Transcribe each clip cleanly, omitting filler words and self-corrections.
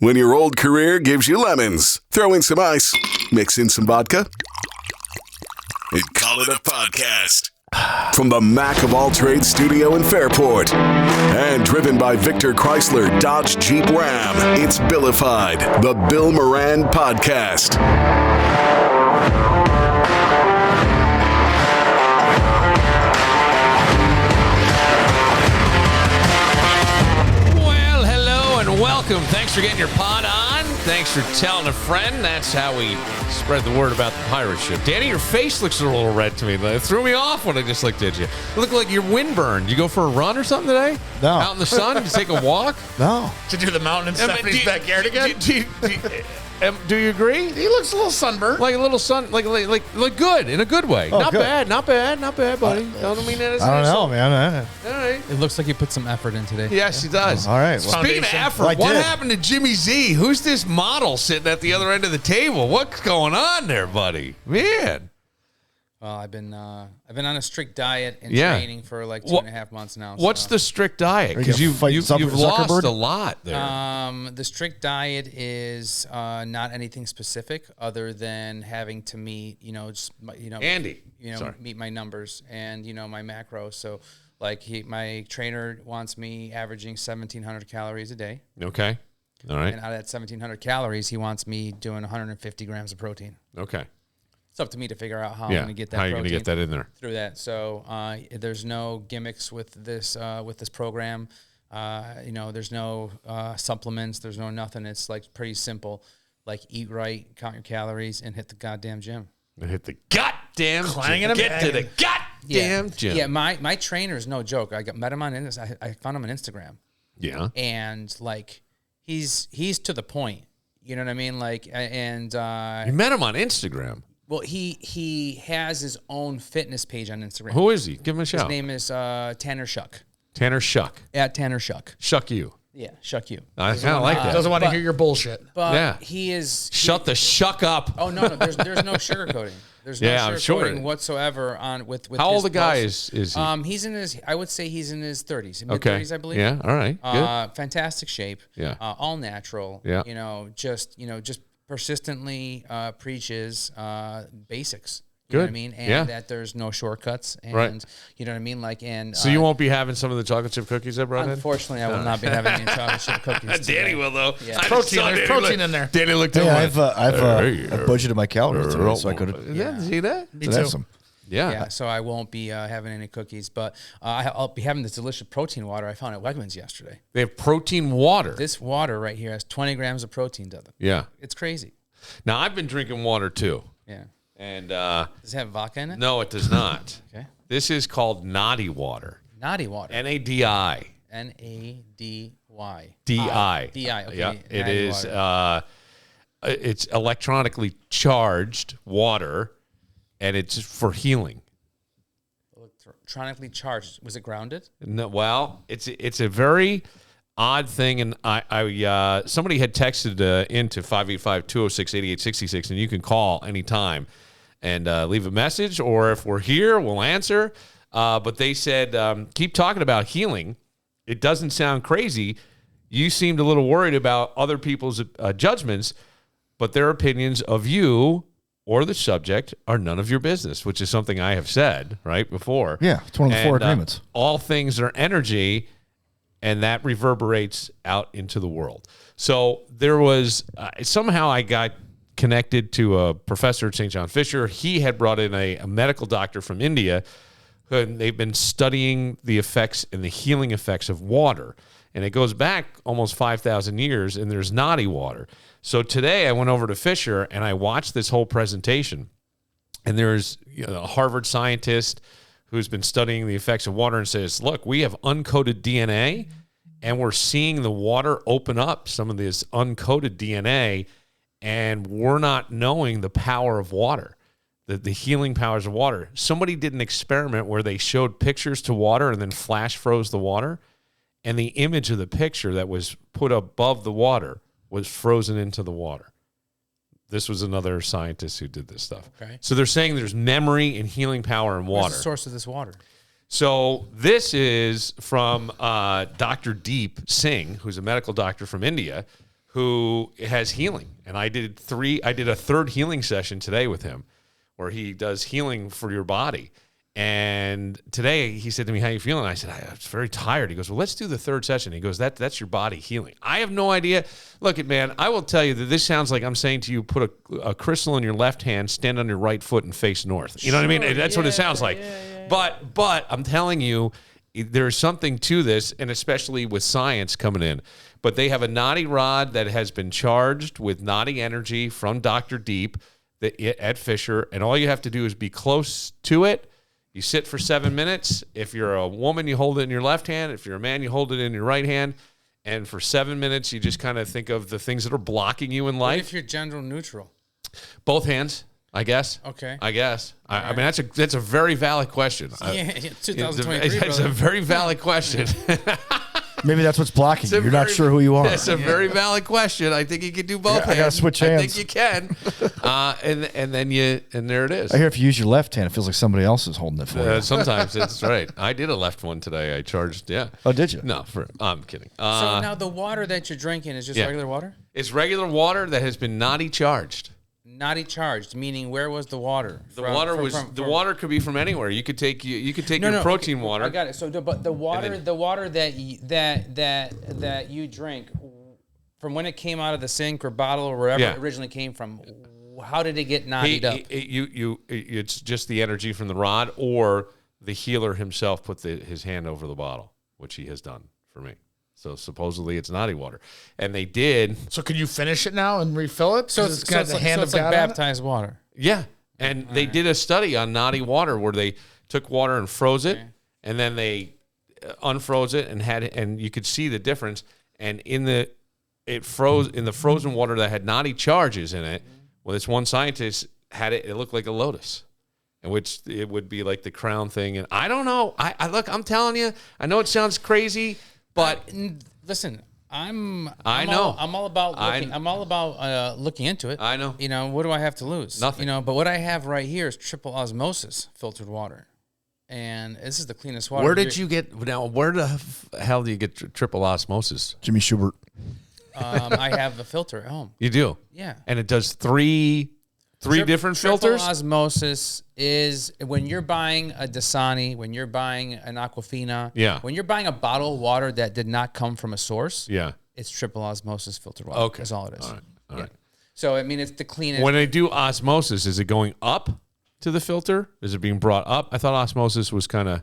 When your old career gives you lemons, throw in some ice, mix in some vodka, and call it a podcast. From the Mac of All Trades studio in Fairport, and driven by Victor Chrysler Dodge Jeep Ram, it's Billified, the Bill Moran Podcast. Well, hello and welcome. Thanks for getting your pod on. Thanks for telling a friend. That's how we spread the word about the pirate ship. Danny, your face looks a little red to me. It threw me off when I just looked at you. You look like you're windburned. You go for a run or something today? No. Out in the sun to take a walk? No. To do the mountain in Stephanie's backyard again? Do you agree? He looks a little sunburned. Like a little sun, like good, in a good way. Oh, not good. bad, buddy. I don't mean that as I don't know, man. All right. It looks like you put some effort in today. Yes, he does. All right. Speaking Well, of Foundation. effort, Well, I what did. happened to JimmyZ? Who's this model sitting at the other end of the table? What's going on there, buddy? Man. Well, I've been on a strict diet and Yeah. training for like 2.5 months now. What's the strict diet? Are you Because gonna you've fight lost Zuckerberg? a lot there. The strict diet is not anything specific other than having to meet, Andy. meet my numbers and my macros. So, like my trainer wants me averaging 1,700 calories a day, Okay. All right. and out of that 1,700 calories, he wants me doing 150 grams of protein. Okay. It's up to me to figure out how I'm Yeah. going to get that How are you protein going to get that in there? through that. So there's no gimmicks with this program. There's no supplements. There's no nothing. It's like pretty simple. Like eat right, count your calories, and hit the goddamn gym. And hit the goddamn Clanging gym. him Get to back. the goddamn gym. Yeah, my trainer is no joke. Met him on I found him on Instagram, Yeah. and like he's to the point. You know what I mean? Like, and You met him on Instagram. well, he has his own fitness page on Instagram. Who is he? Give him a His shout. name is Tanner Shuck. Tanner Shuck. At Tanner Shuck. Shuck you. Yeah, Shuck you. I kind of like that. Doesn't want to But- hear your bullshit. But Yeah. he is. Shut the shuck up. Oh no, there's no sugarcoating. There's no Yeah, I'm sure. sugarcoating whatsoever on with. How his old a guy posts. is he? He's in his. I would say he's in his 30s, mid Okay. 30s, I believe. Yeah. All right. Good. Fantastic shape. Yeah. All natural. Yeah. Just persistently preaches basics. You Good. know what I mean? And Yeah. that there's no shortcuts. And Right. you know what I mean? Like, and So you won't be having some of the chocolate chip cookies I brought in? unfortunately, I will not be having any chocolate chip cookies. Danny today. will though. Yeah. I just Protein, saw there's Danny protein look- in there. Danny looked Hey, at me. I've budgeted my calories today, so I could have See that? Me have too. some. Yeah. Yeah, so I won't be having any cookies, but I'll be having this delicious protein water I found at Wegmans yesterday. They have protein water. This water right here has 20 grams of protein to it. Yeah. It's crazy. Now I've been drinking water too, Yeah. and Does it have vodka in it? no, it does not. Okay. This is called Naughty Water. Naughty water. NADI. NADY. DI. DI. Okay. Yeah, it Naughty is. water. It's electronically charged water, and it's for healing. Electronically charged. Was it grounded? No, well, it's a very odd thing, and I somebody had texted into 585-206-8866, and you can call anytime and leave a message, or if we're here, we'll answer. But they said, keep talking about healing. It doesn't sound crazy. You seemed a little worried about other people's judgments, but their opinions of you or the subject are none of your business, which is something I have said right before. Yeah, it's one of the four And, agreements. All things are energy, and that reverberates out into the world. So there was somehow I got connected to a professor at St. John Fisher. He had brought in a medical doctor from India, and they've been studying the effects and the healing effects of water. And it goes back almost 5,000 years, and there's naughty water. So today I went over to Fisher, and I watched this whole presentation. And there's a Harvard scientist who's been studying the effects of water and says, look, we have uncoded DNA, and we're seeing the water open up some of this uncoded DNA, and we're not knowing the power of water, the healing powers of water. Somebody did an experiment where they showed pictures to water and then flash froze the water, and the image of the picture that was put above the water was frozen into the water. This was another scientist who did this stuff. Okay. So they're saying there's memory and healing power in water. Where's the source of this water? So this is from Dr. Deep Singh, who's a medical doctor from India, who has healing. And I did a third healing session today with him where he does healing for your body. And today he said to me, how you feeling? I said, I was very tired. He goes, well, let's do the third session. He goes, that's your body healing. I have no idea. Look, man, I will tell you that this sounds like I'm saying to you, put a crystal in your left hand, stand on your right foot, and face north. You know what I mean? That's what it sounds like. But I'm telling you, there's something to this, and especially with science coming in. But they have a Nadi rod that has been charged with Nadi energy from Dr. Deep at Fisher, and all you have to do is be close to it. You sit for 7 minutes. If you're a woman, you hold it in your left hand. If you're a man, you hold it in your right hand. And for 7 minutes, you just kind of think of the things that are blocking you in life. What if you're gender neutral? Both hands, I guess. Okay. I guess. I mean, that's a very valid question. Yeah, 2023. It's a very valid question. Maybe that's what's blocking you. You're not sure who you are. It's a very valid question. I think you can do both hands. I gotta switch hands. I think you can. And there it is. I hear if you use your left hand, it feels like somebody else is holding it for you. Sometimes it's right. I did a left one today. I charged. Yeah. Oh, did you? No, I'm kidding. So now the water that you're drinking is just regular water? It's regular water that has been Nadi charged. Nadi charged, meaning where was the water? The water could be from anywhere. You could take your protein water. I got it. So, but the water that you drink, from when it came out of the sink or bottle or wherever it originally came from, how did it get nadied up? It's just the energy from the rod, or the healer himself put his hand over the bottle, which he has done for me. So supposedly it's Nadi water, and they did. So can you finish it now and refill it? So it's like baptized water. Yeah, and they did a study on Nadi water where they took water and froze it, and then they unfroze it and you could see the difference. And it froze in the frozen water that had Nadi charges in it. Well, this one scientist had it. It looked like a lotus. In which it would be like the crown thing. And I don't know. I'm telling you. I know it sounds crazy. But listen, I'm all about looking into it. I know. What do I have to lose? Nothing. But what I have right here is triple osmosis filtered water, and this is the cleanest water. Where did you get? Now, where the hell do you get triple osmosis? Jimmy Schubert. I have a filter at home. You do? Yeah. And it does three different filters? Triple osmosis is when you're buying a Dasani, when you're buying an Aquafina, when you're buying a bottle of water that did not come from a source, it's triple osmosis filtered water. Okay. That's all it is. All right. So, I mean, it's the cleanest. When they do osmosis, is it going up to the filter? Is it being brought up? I thought osmosis was kind of...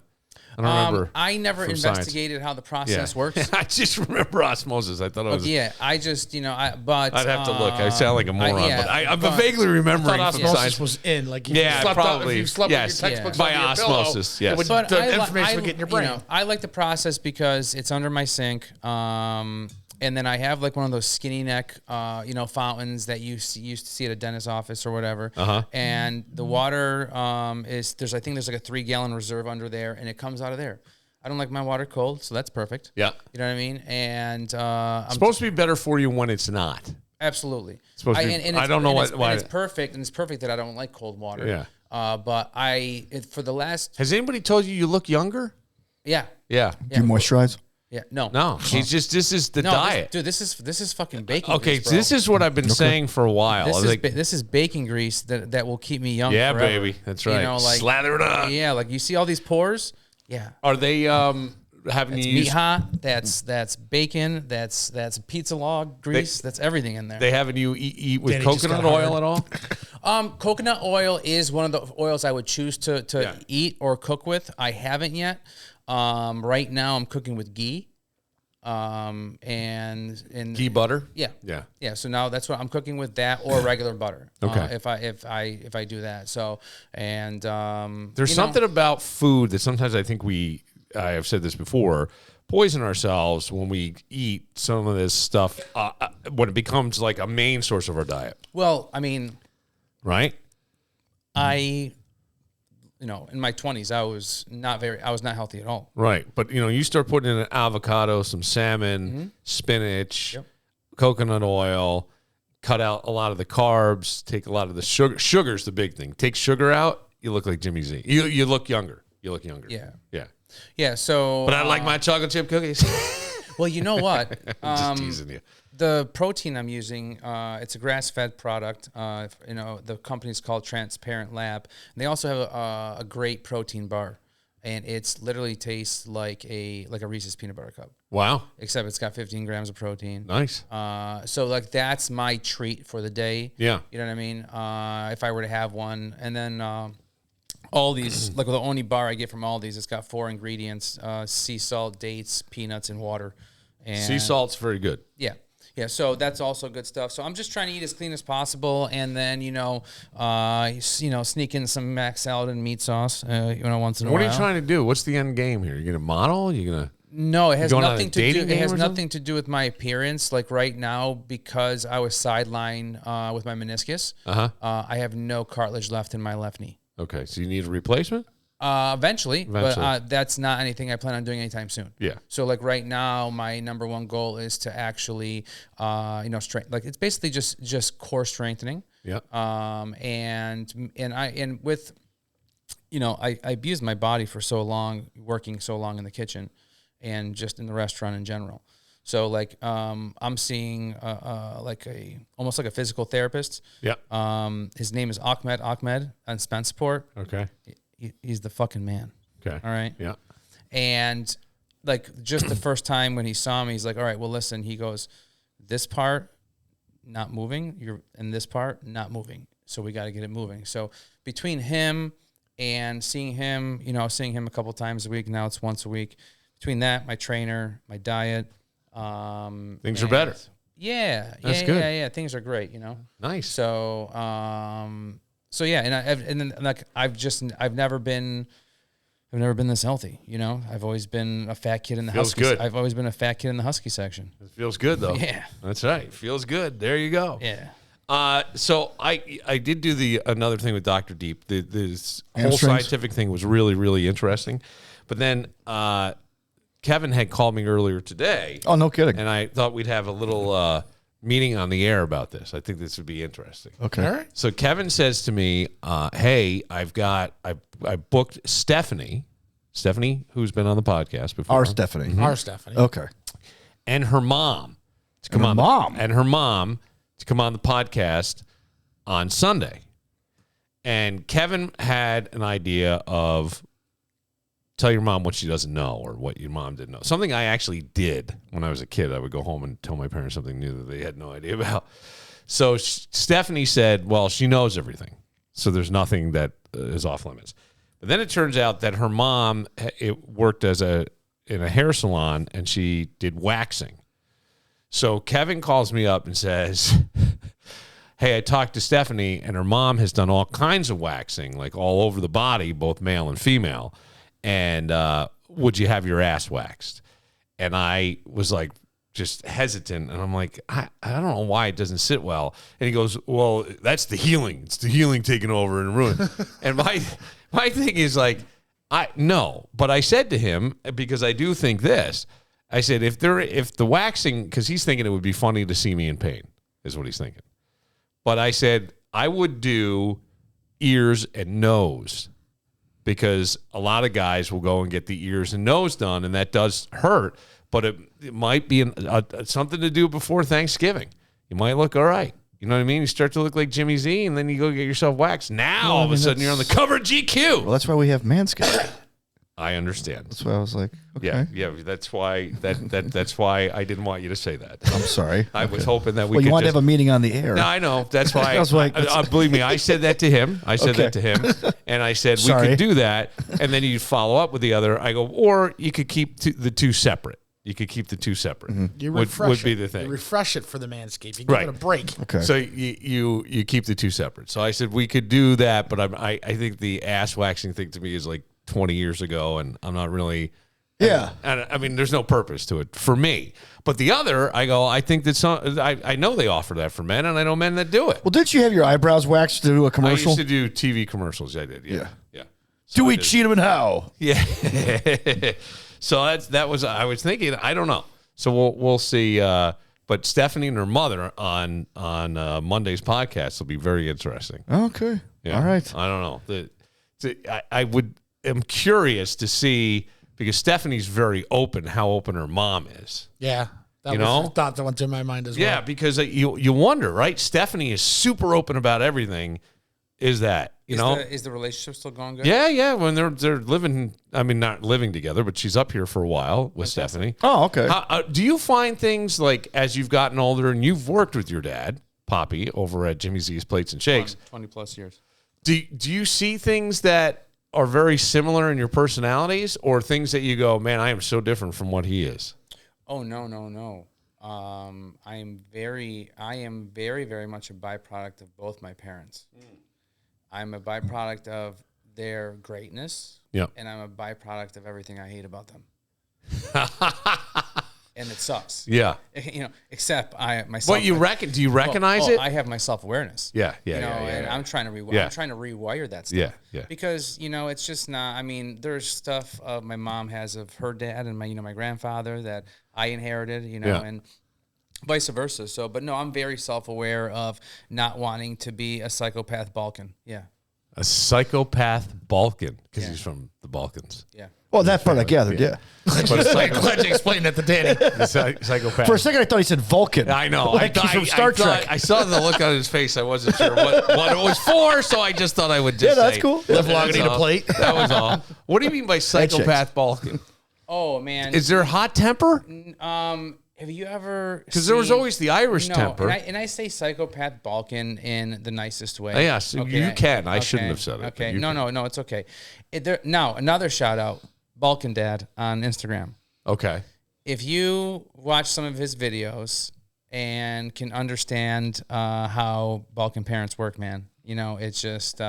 I don't remember. I never investigated how the process works. I just remember osmosis. I thought it was. Yeah, I just, but I'd have to look. I sound like a moron, but I'm vaguely remembering. I thought osmosis was in, like if you slept probably. If you slept with your textbooks by under osmosis. Your pillow, Yes, the information would get in your brain. I like the process because it's under my sink. And then I have like one of those skinny neck, fountains that you used to see at a dentist's office or whatever. And the water there's like a 3-gallon reserve under there, and it comes out of there. I don't like my water cold, so that's perfect. Yeah, you know what I mean. And it's supposed to be better for you when it's not. Absolutely. It's supposed to be, I don't know why. It's perfect, and it's perfect that I don't like cold water. Yeah. But for the last. Has anybody told you look younger? Yeah. Do you moisturize? Yeah, no. He's just. This is the diet, This is fucking bacon. Okay, grease, bro. this is what I've been saying for a while. This is bacon grease that will keep me young. Yeah, forever. baby, that's right. Slather it up. Yeah, like you see all these pores. Yeah. Are they having you use mija? That's bacon. That's pizza log grease. That's everything in there. They having you eat with coconut oil at all? Coconut oil is one of the oils I would choose to eat or cook with. I haven't yet. Right now I'm cooking with ghee. And ghee butter. Yeah. So now that's what I'm cooking with, that or regular butter. Okay. If I do that. So there's something about food that sometimes I think I have said this before, poison ourselves when we eat some of this stuff when it becomes like a main source of our diet. Well, I mean, right? In my 20s, I was not healthy at all. Right. But, you start putting in an avocado, some salmon, spinach, coconut oil, cut out a lot of the carbs, take a lot of the sugar. Sugar's the big thing. Take sugar out, you look like JimmyZ. You look younger. Yeah. So. But I like my chocolate chip cookies. Well, you know what? Just teasing you. The protein I'm using, it's a grass-fed product. The company's called Transparent Lab. And they also have a great protein bar, and it's literally tastes like a Reese's peanut butter cup. Wow. Except it's got 15 grams of protein. Nice. So like that's my treat for the day. Yeah. You know what I mean? If I were to have one, and then all these, like the only bar I get from all these, it's got 4 ingredients: sea salt, dates, peanuts, and water. And Sea salt's very good. Yeah. Yeah, so that's also good stuff. So I'm just trying to eat as clean as possible, and then sneak in some mac salad and meat sauce, once in a while. What are you trying to do? What's the end game here? You gonna model? You gonna? No, it has going on a nothing to do. dating It game has or nothing something? to do with my appearance. Like right now, because I was sidelined with my meniscus, I have no cartilage left in my left knee. Okay, so you need a replacement? Eventually, but that's not anything I plan on doing anytime soon. Yeah. So like right now, my number one goal is to actually, strength. Like it's basically just core strengthening. Yeah. And with, I abused my body for so long, working so long in the kitchen, and just in the restaurant in general. So like I'm seeing almost like a physical therapist. Yeah. His name is Ahmed on Spenceport. Okay. He's the fucking man. Okay. All right. Yeah. And like just the first time when he saw me, he's like, all right, well, listen, he goes, this part not moving, and this part not moving. So we got to get it moving. So between him and seeing him a couple times a week, now it's once a week. Between that, my trainer, my diet. Things are better. Yeah. That's good. Yeah. Things are great, Nice. So, I've never been this healthy. I've always been a fat kid in the Feels husky. good. I've always been a fat kid in the husky section. It feels good though. Yeah. That's right. Feels good. There you go. Yeah. So I did do another thing with Dr. Deep. This whole Hamstrings? scientific thing was really, really interesting. But then Kevin had called me earlier today. Oh, no kidding. And I thought we'd have a little meeting on the air about this. I think this would be interesting. Okay. All right. So Kevin says to me, hey, I booked Stephanie, who's been on the podcast before. Our Stephanie. Our Stephanie. Okay. And her mom to come her on mom? and her mom to come on the podcast on Sunday. And Kevin had an idea of tell your mom what she doesn't know or what your mom didn't know. Something I actually did when I was a kid. I would go home and tell my parents something new that they had no idea about. So Stephanie said, well, she knows everything. So there's nothing that is off limits. But then it turns out that her mom worked in a hair salon, and she did waxing. So Kevin calls me up and says, hey, I talked to Stephanie, and her mom has done all kinds of waxing, like all over the body, both male and female. And would you have your ass waxed? And I was like, just hesitant. And I'm like, I don't know why it doesn't sit well. And he goes, well, that's the healing. It's the healing taking over and ruin. And my thing is like, no. But I said to him, because I do think this, I said, if the waxing, because he's thinking it would be funny to see me in pain, is what he's thinking. But I said, I would do ears and nose, because a lot of guys will go and get the ears and nose done, and that does hurt, but it might be something to do before Thanksgiving. You might look all right. You know what I mean? You start to look like Jimmy-Z, and then you go get yourself waxed. Now, all of a sudden, you're on the cover of GQ. Well, that's why we have Manscaped. I understand. That's why I was like, okay. Yeah. That's why that's why I didn't want you to say that. I'm sorry. I was hoping that Well, you wanted to have a meeting on the air. No, I know. That's why. I was like, believe me, I said that to him. And I said we could do that, and then you follow up with the other. I go, or you could keep the two separate. You could keep the two separate. Mm-hmm. You would refresh be it. the thing. You refresh it for the Manscaped. You give Right. it a break. Okay. So you keep the two separate. So I said we could do that, but I think the ass waxing thing to me is like 20 years ago, and I'm not really. Yeah. And I mean, there's no purpose to it for me. But the other, I think that I know they offer that for men, and I know men that do it. Well, didn't you have your eyebrows waxed to do a commercial? I used to do TV commercials. I did. Yeah. So do we cheat him and how? Yeah. So that was I was thinking. I don't know. So we'll see. But Stephanie and her mother on Monday's podcast will be very interesting. Okay. Yeah. All right. I don't know. I'm curious to see, because Stephanie's very open, how open her mom is. Yeah. That was the thought that went through my mind as well. Yeah, because you wonder, right? Stephanie is super open about everything. Is the relationship still going good? Yeah. When they're living, I mean, not living together, but she's up here for a while with Stephanie. Oh, okay. Do you find things like as you've gotten older and you've worked with your dad, Poppy, over at JimmyZ's Plates and Shakes, 20 plus years? Do you see things that are very similar in your personalities, or things that you go, man, I am so different from what he is? Oh, no. I am very, very much a byproduct of both my parents. I'm a byproduct of their greatness, and I'm a byproduct of everything I hate about them. And it sucks. Yeah. Except myself. What you reckon? Do you recognize it? I have my self-awareness. Yeah. And I'm trying to rewire that stuff. Yeah. Because, it's just not, I mean, there's stuff my mom has of her dad and my grandfather that I inherited, and vice versa. So, but no, I'm very self-aware of not wanting to be a psychopath Balkan. Yeah. A psychopath Balkan, because he's from the Balkans. Yeah. Well, that part I gathered, yeah. But a Glad you explained that to Danny. psychopath. For a second, I thought he said Vulcan. I know. Like he's from Star Trek. I saw the look on his face. I wasn't sure what it was for, so I just thought I would just that's say, cool. Live long and eat a plate. That was all. What do you mean by psychopath Balkan? Oh, man. Is there hot temper? Have you ever? Because there was always the Irish temper. And I say psychopath Balkan in the nicest way. Yes, you can. I shouldn't have said it. Okay. No, it's okay. Now, another shout out, Balkan Dad on Instagram. Okay. If you watch some of his videos and can understand how Balkan parents work, man, it's just,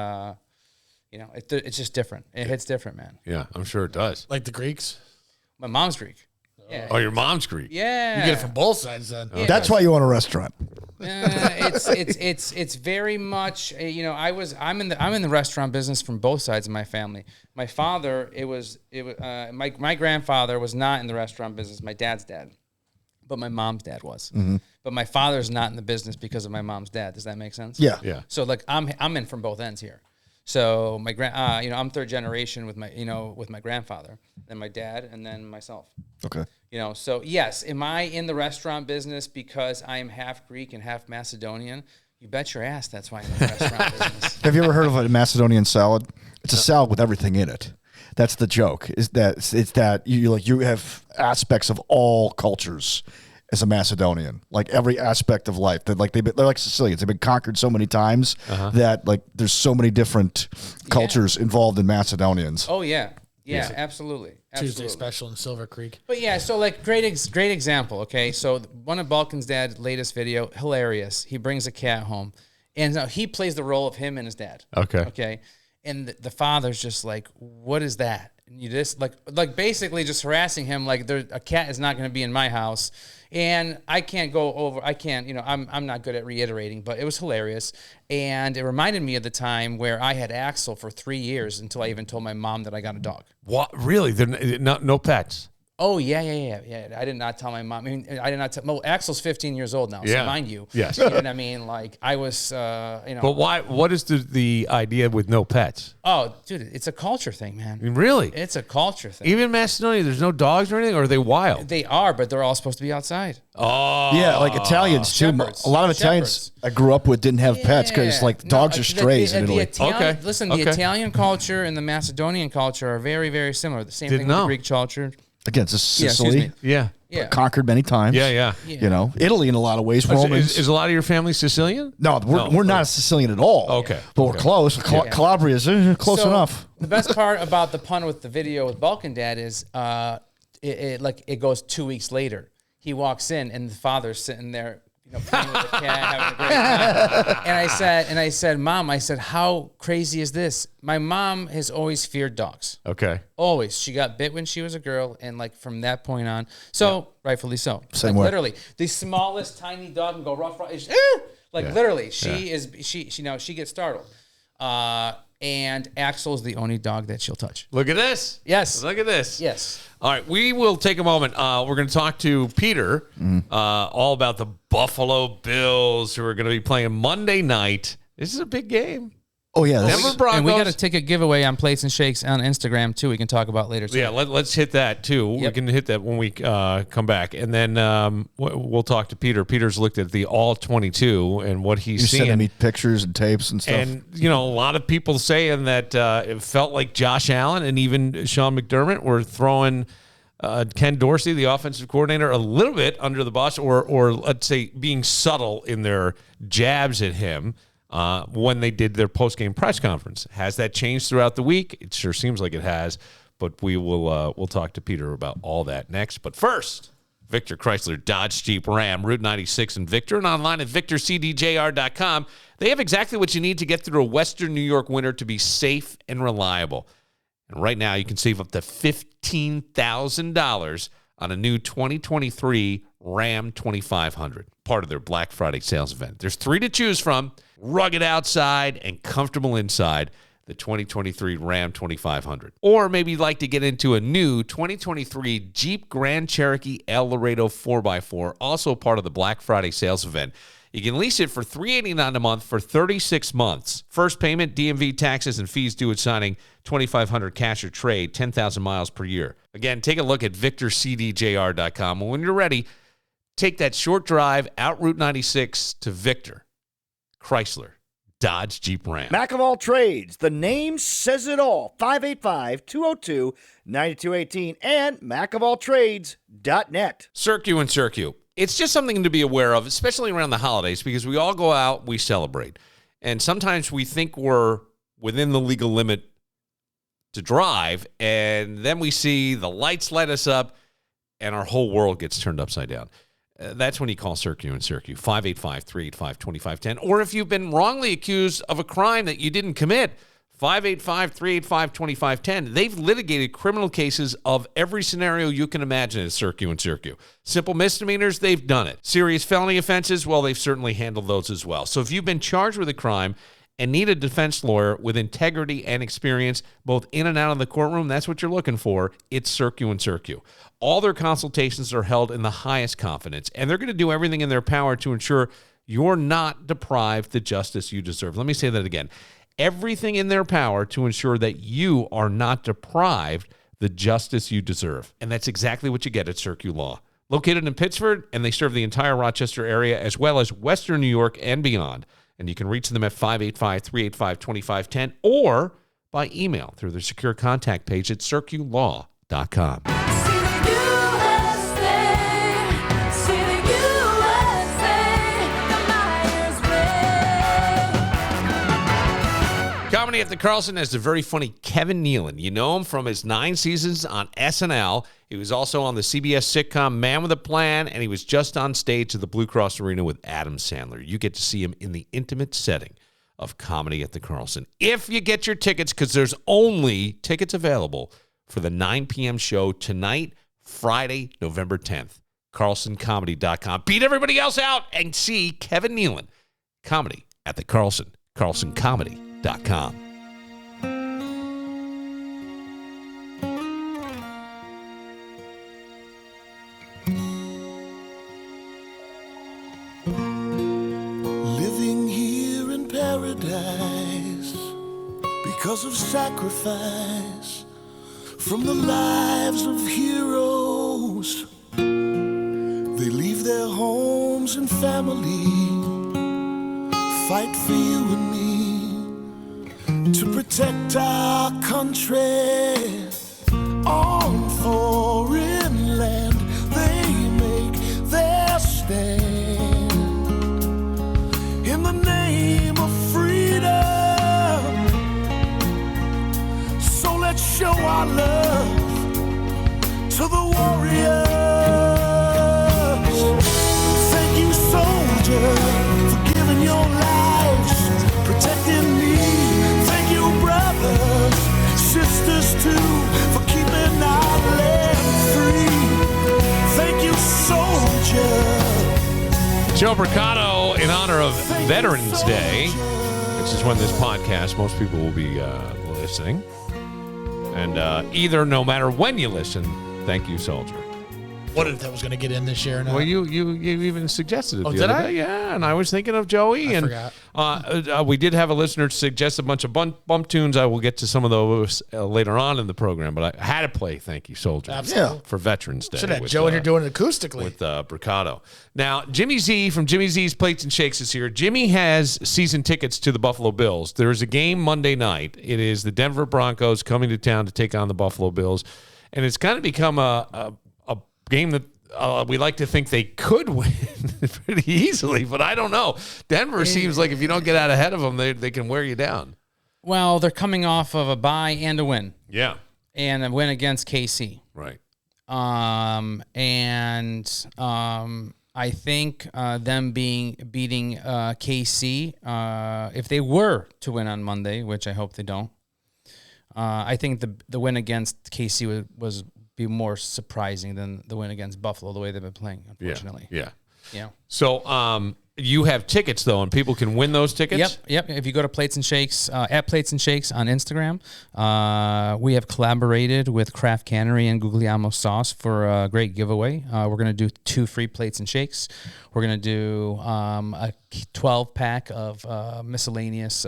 it's just different. It hits different, man. Yeah, I'm sure it does. Like the Greeks? My mom's Greek. Yeah. Oh, your mom's Greek. Yeah. You get it from both sides then. Yeah. That's why you own a restaurant. It's very much I'm in the restaurant business from both sides of my family. My father, my grandfather was not in the restaurant business. My dad's dad, but my mom's dad was. Mm-hmm. But my father's not in the business because of my mom's dad. Does that make sense? Yeah. Yeah. So like I'm in from both ends here. So my I'm third generation with my grandfather, then my dad, and then myself. Okay. So yes, am I in the restaurant business because I am half Greek and half Macedonian? You bet your ass that's why I'm in the restaurant business. Have you ever heard of a Macedonian salad? It's a salad with everything in it. That's the joke. Is that it's that you have aspects of all cultures as a Macedonian, like every aspect of life. They're like Sicilians. They've been conquered so many times that like there's so many different cultures involved in Macedonians. Oh yeah. Yeah, absolutely. Tuesday special in Silver Creek. But yeah, so like great example. Okay, so one of Balkan's dad's latest video, hilarious. He brings a cat home, and he plays the role of him and his dad. Okay, and the father's just like, "What is that?" And you just like basically just harassing him, like a cat is not going to be in my house. And I can't go over. I can't. I'm not good at reiterating, but it was hilarious, and it reminded me of the time where I had Axel for 3 years until I even told my mom that I got a dog. What? Really? They're no pets? Oh yeah. I did not tell my mom. I mean, I did not tell. Well, Axel's 15 years old now, so mind you. Yes. You know what I mean? Like I was, But why? What is the idea with no pets? Oh, dude, it's a culture thing, man. Really? It's a culture thing. Even in Macedonia, there's no dogs or anything, or are they wild? They are, but they're all supposed to be outside. Oh. Yeah, like Italians too. Shepherds. A lot of Italians I grew up with didn't have pets because like dogs are strays in Italy. Okay. Listen, the Italian culture and the Macedonian culture are very, very similar. The same thing with the Greek culture. Again, it's Sicily. Yeah. Conquered many times. Yeah. Italy in a lot of ways. Romans. Is a lot of your family Sicilian? No, we're not a Sicilian at all. Okay. But we're close. Calabria is close enough. The best part about the pun with the video with Balkan Dad is it goes 2 weeks later. He walks in and the father's sitting there, playing with the cat, having a great time. And I said, Mom, how crazy is this? My mom has always feared dogs. Okay. Always. She got bit when she was a girl, and like from that point on, rightfully so. Same way. Literally, the smallest tiny dog can go rough. Literally, she gets startled. And Axel's the only dog that she'll touch. Look at this. Yes. Look at this. Yes. All right, we will take a moment. We're going to talk to Peter all about the Buffalo Bills, who are going to be playing Monday night. This is a big game. Oh, yeah. Denver Broncos. And we got a ticket giveaway on Plates and Shakes on Instagram, too. We can talk about later, too. Yeah, let's hit that, too. Yep. We can hit that when we come back. And then we'll talk to Peter. Peter's looked at the All-22 and what he's You're seeing. sending me pictures and tapes and stuff. And, a lot of people saying that it felt like Josh Allen and even Sean McDermott were throwing Ken Dorsey, the offensive coordinator, a little bit under the bus or let's say being subtle in their jabs at him when they did their post-game press conference. Has that changed throughout the week? It sure seems like it has, but we'll talk to Peter about all that next. But first, Victor Chrysler Dodge Jeep Ram, Route 96 in Victor, and online at victorcdjr.com. They have exactly what you need to get through a Western New York winter to be safe and reliable. And right now, you can save up to $15,000 on a new 2023 Ram 2500, part of their Black Friday sales event. There's 3 to choose from: rugged outside and comfortable inside, the 2023 Ram 2500. Or maybe you'd like to get into a new 2023 Jeep Grand Cherokee El Laredo 4x4, also part of the Black Friday sales event. You can lease it for $389 a month for 36 months. First payment, DMV taxes and fees due at signing, $2,500 cash or trade, 10,000 miles per year. Again, take a look at victorcdjr.com. When you're ready, take that short drive out Route 96 to Victor Chrysler Dodge Jeep Ram. Mac of all trades. The name says it all. 585-202-9218 and macofalltrades.net. Circu and Circu. It's just something to be aware of, especially around the holidays, because we all go out, we celebrate. And sometimes we think we're within the legal limit to drive, and then we see the lights light us up, and our whole world gets turned upside down. That's when you call Circu and Circu, 585-385-2510. Or if you've been wrongly accused of a crime that you didn't commit, 585-385-2510. They've litigated criminal cases of every scenario you can imagine at Circu and Circu. Simple misdemeanors, they've done it. Serious felony offenses, well, they've certainly handled those as well. So if you've been charged with a crime and need a defense lawyer with integrity and experience, both in and out of the courtroom, that's what you're looking for. It's Circu and Circu. All their consultations are held in the highest confidence, and they're going to do everything in their power to ensure you're not deprived the justice you deserve. Let me say that again. Everything in their power to ensure that you are not deprived the justice you deserve. And that's exactly what you get at Circu Law. Located in Pittsford, and they serve the entire Rochester area as well as Western New York and beyond. And you can reach them at 585-385-2510 or by email through their secure contact page at circulaw.com. Comedy at the Carlson has the very funny Kevin Nealon. You know him from his 9 seasons on SNL. He was also on the CBS sitcom Man with a Plan, and he was just on stage at the Blue Cross Arena with Adam Sandler. You get to see him in the intimate setting of Comedy at the Carlson. If you get your tickets, because there's only tickets available for the 9 p.m. show tonight, Friday, November 10th. CarlsonComedy.com. Beat everybody else out and see Kevin Nealon. Comedy at the Carlson. CarlsonComedy.com. Living here in paradise because of sacrifice from the lives of heroes. They leave their homes and family, fight for you and me, to protect our country. On foreign land they make their stand in the name of freedom. So let's show our love to the warriors. Thank you, soldiers, for giving your lives, protecting me. Thank you, brothers, sisters too, for keeping our land free. Thank you, soldiers. Joe Mercado, in honor of Veterans Day, which is when this podcast, most people will be listening. And either, no matter when you listen, thank you, soldier. wondered if that was going to get in this year or not. Well, you even suggested it. Oh, the did other I? day. Yeah, and I was thinking of Joey. I and we did have a listener suggest a bunch of bump tunes. I will get to some of those later on in the program, but I had to play "Thank You, Soldier" Absolutely. for Veterans Day. Should have with, Joe in here doing it acoustically. with Bricado. Now, JimmyZ from JimmyZ's Plates and Shakes is here. Jimmy has season tickets to the Buffalo Bills. There is a game Monday night. It is the Denver Broncos coming to town to take on the Buffalo Bills, and it's kind of become a game that we like to think they could win pretty easily, but I don't know. Denver seems like if you don't get out ahead of them, they can wear you down. Well, they're coming off of a bye and a win, Yeah, and a win against KC. right. I think them beating KC, if they were to win on Monday, which I hope they don't, I think the win against KC was be more surprising than the win against Buffalo, the way they've been playing, unfortunately. Yeah. Yeah. So you have tickets, though, and people can win those tickets? Yep. If you go to Plates and Shakes, at Plates and Shakes on Instagram, we have collaborated with Craft Cannery and Guglielmo Sauce for a great giveaway. We're going to do 2 free Plates and Shakes. We're going to do a 12-pack of miscellaneous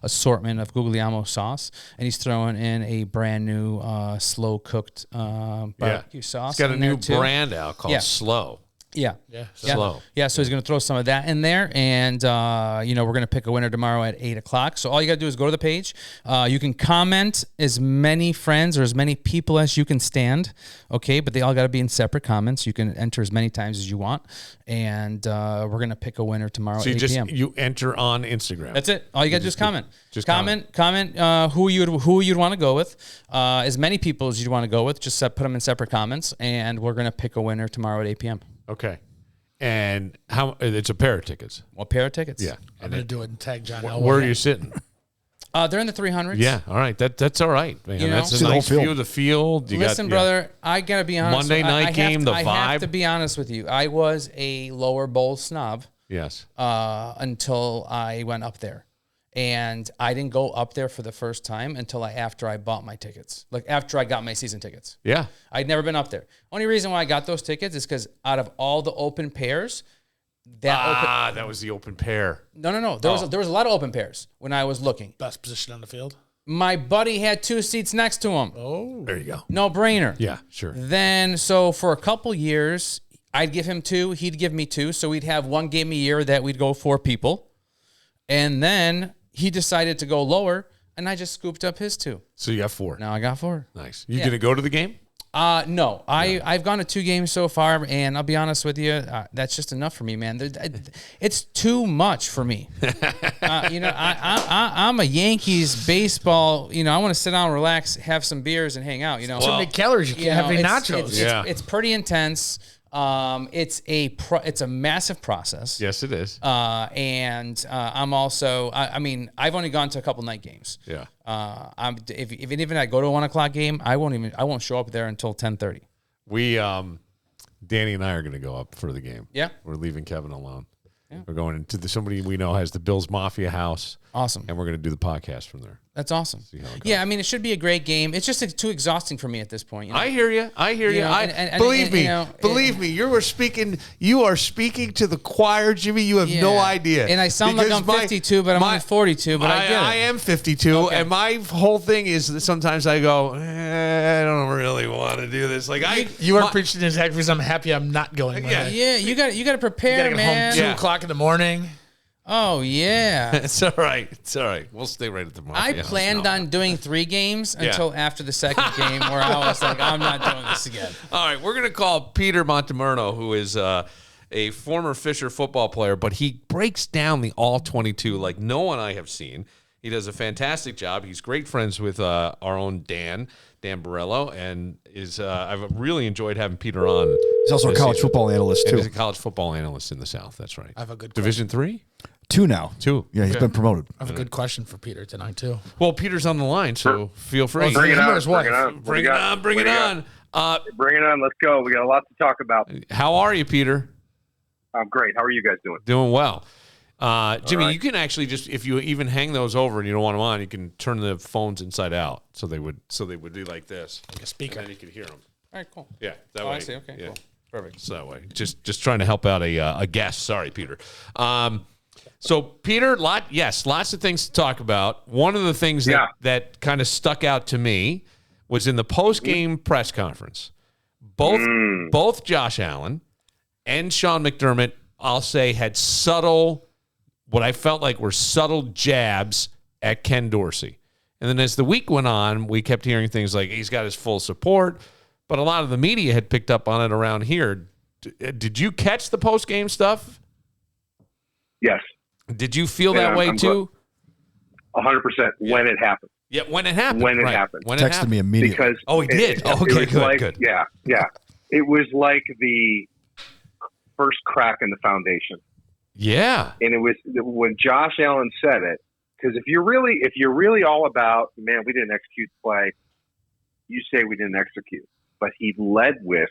assortment of Guglielmo sauce, and he's throwing in a brand new slow-cooked barbecue sauce. It's got a in there, new too. brand out called Slow. Yeah. Slow. Yeah, so he's going to throw some of that in there, and, we're going to pick a winner tomorrow at 8 o'clock. So all you got to do is go to the page. You can comment as many friends or as many people as you can stand, okay? But they all got to be in separate comments. You can enter as many times as you want, and we're going to pick a winner tomorrow So at 8 p.m. you enter on Instagram. That's it. All you got to do is comment. Just comment who you'd want to go with, as many people as you'd want to go with. Just put them in separate comments, and we're going to pick a winner tomorrow at 8 p.m. Okay. And how? It's a pair of tickets. What pair of tickets? Yeah. I'm going to do it and tag John Elway. Where are you sitting? They're in the 300s. Yeah. All right. That's all right, man. You know? That's See a the whole nice field. view of the field. Listen, brother, I got to be honest. Monday night game, the I vibe. have to be honest with you. I was a lower bowl snob Yes. until I went up there. And I didn't go up there for the first time until after I bought my tickets. Like after I got my season tickets. Yeah. I'd never been up there. Only reason why I got those tickets is because out of all the open pairs, that was the open pair. No. There was a lot of open pairs when I was looking. Best position on the field. My buddy had 2 seats next to him. Oh. There you go. No brainer. Yeah, sure. Then, so for a couple years, I'd give him 2, he'd give me 2. So we'd have one game a year that we'd go 4 people. And then he decided to go lower, and I just scooped up his 2. So you got 4. Now I got 4. Nice. You gonna go to the game? No. I've gone to 2 games so far, and I'll be honest with you, that's just enough for me, man. It's too much for me. I'm a Yankees baseball. I want to sit down, relax, have some beers, and hang out. Too many calories. You can't have any nachos. It's pretty intense. It's a massive process. Yes, it is. I'm also. I've only gone to a couple night games. Yeah. If even I go to a 1 o'clock game, I won't show up there until 10:30. We, Danny and I are going to go up for the game. Yeah. We're leaving Kevin alone. Yeah. We're going into somebody we know has the Bills Mafia house. Awesome. And we're going to do the podcast from there. That's awesome. See how it goes. Yeah, it should be a great game. It's just too exhausting for me at this point. I hear you. Believe me. You are speaking to the choir, Jimmy. You have no idea. And I sound like I'm 52, but I'm only 42. But I get it. I am 52, and my whole thing is that sometimes I go, I don't really want to do this. Like You are preaching this act because I'm happy I'm not going. Yeah, you got to prepare, You got to man. get home 2 o'clock in the morning. Oh yeah. It's all right. We'll stay right at the Mafia I house. planned on doing 3 games until after the second game, where I was like, I'm not doing this again. All right, we're going to call Peter Montamurno, who is a former Fisher football player, but he breaks down the all-22 like no one I have seen. He does a fantastic job. He's great friends with our own Dan Borello, and I've really enjoyed having Peter on. He's also a college football analyst, too. He's a college football analyst in the South. That's right. I have a good Division 3? 2 now. 2. Yeah, he's been promoted. I have a good question for Peter tonight, too. Well, Peter's on the line, so feel free. Bring it on. Bring it on. Bring it on. Let's go. We got a lot to talk about. How are you, Peter? I'm great. How are you guys doing? Doing well. Jimmy, right. you can actually just, if you even hang those over and you don't want them on, you can turn the phones inside out so they would do like this. Like a speaker. And then you could hear them. All right, cool. Yeah, that Oh, way. I see. Okay, yeah. cool. Perfect. So that way, just trying to help out a guest. Sorry, Peter. So Peter, lots of things to talk about. One of the things that kind of stuck out to me was in the post-game press conference. Both Josh Allen and Sean McDermott, I'll say, had what I felt like were subtle jabs at Ken Dorsey. And then as the week went on, we kept hearing things like he's got his full support, but a lot of the media had picked up on it around here. Did you catch the post-game stuff? Yes. Did you feel that way too? 100% when it happened. Yeah, when it happened. When it happened. When Texted me immediately. Because he did? Okay, good. Yeah. It was like the first crack in the foundation. Yeah. And it was when Josh Allen said it, because if you're really all about, man, we didn't execute the play, you say we didn't execute. But he led with,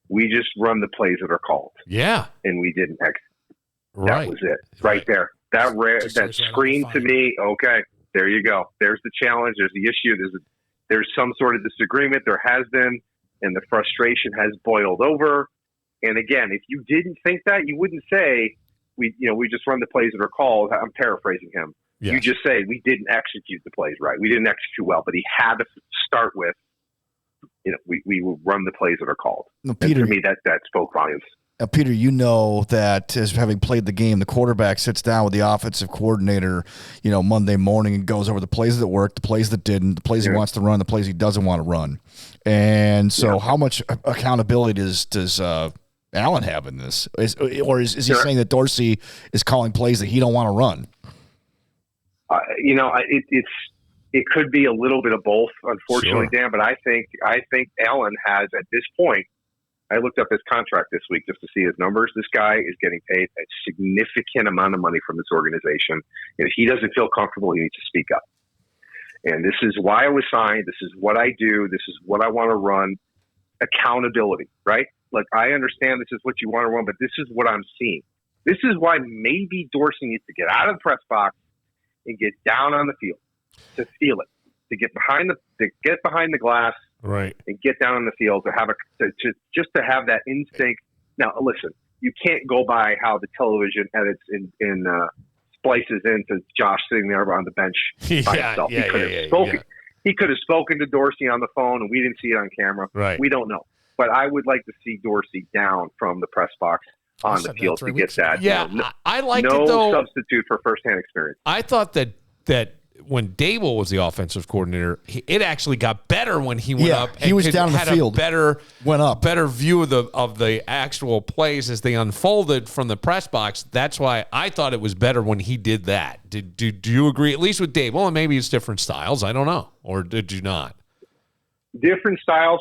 we just run the plays that are called. Yeah. And we didn't execute. Right. That was it. Right there. That screamed to me, okay, there you go. There's the challenge. There's the issue. There's some sort of disagreement. There has been, and the frustration has boiled over. And again, if you didn't think that, you wouldn't say we just run the plays that are called. I'm paraphrasing him. Yes. You just say we didn't execute the plays right. We didn't execute well, but he had to start with, we will run the plays that are called. No, Peter, and to me, that spoke volumes. Peter, you know that as having played the game, the quarterback sits down with the offensive coordinator, Monday morning and goes over the plays that worked, the plays that didn't, the plays he wants to run, the plays he doesn't want to run. And so how much accountability does Allen have in this? Is he saying that Dorsey is calling plays that he don't want to run? It could be a little bit of both, unfortunately, Sure. Dan, but I think Allen has, at this point, I looked up his contract this week just to see his numbers. This guy is getting paid a significant amount of money from this organization. If he doesn't feel comfortable, he needs to speak up. And this is why I was signed. This is what I do. This is what I want to run. Accountability, right? Like, I understand this is what you want to run, but this is what I'm seeing. This is why maybe Dorsey needs to get out of the press box and get down on the field to feel it, to get behind the glass, right, and get down on the field to have to have that instinct. Now, listen, you can't go by how the television edits in splices into Josh sitting there on the bench by himself. He could have spoken to Dorsey on the phone, and we didn't see it on camera. Right. We don't know. But I would like to see Dorsey down from the press box on the field to get that. Yeah, I liked it, though. No substitute for firsthand experience. I thought that when Dable was the offensive coordinator, it actually got better when he went up. He was down in the field. Better view of the actual plays as they unfolded from the press box. That's why I thought it was better when he did that. Do you agree? At least with Dable, and maybe it's different styles. I don't know, or did you not? Different styles.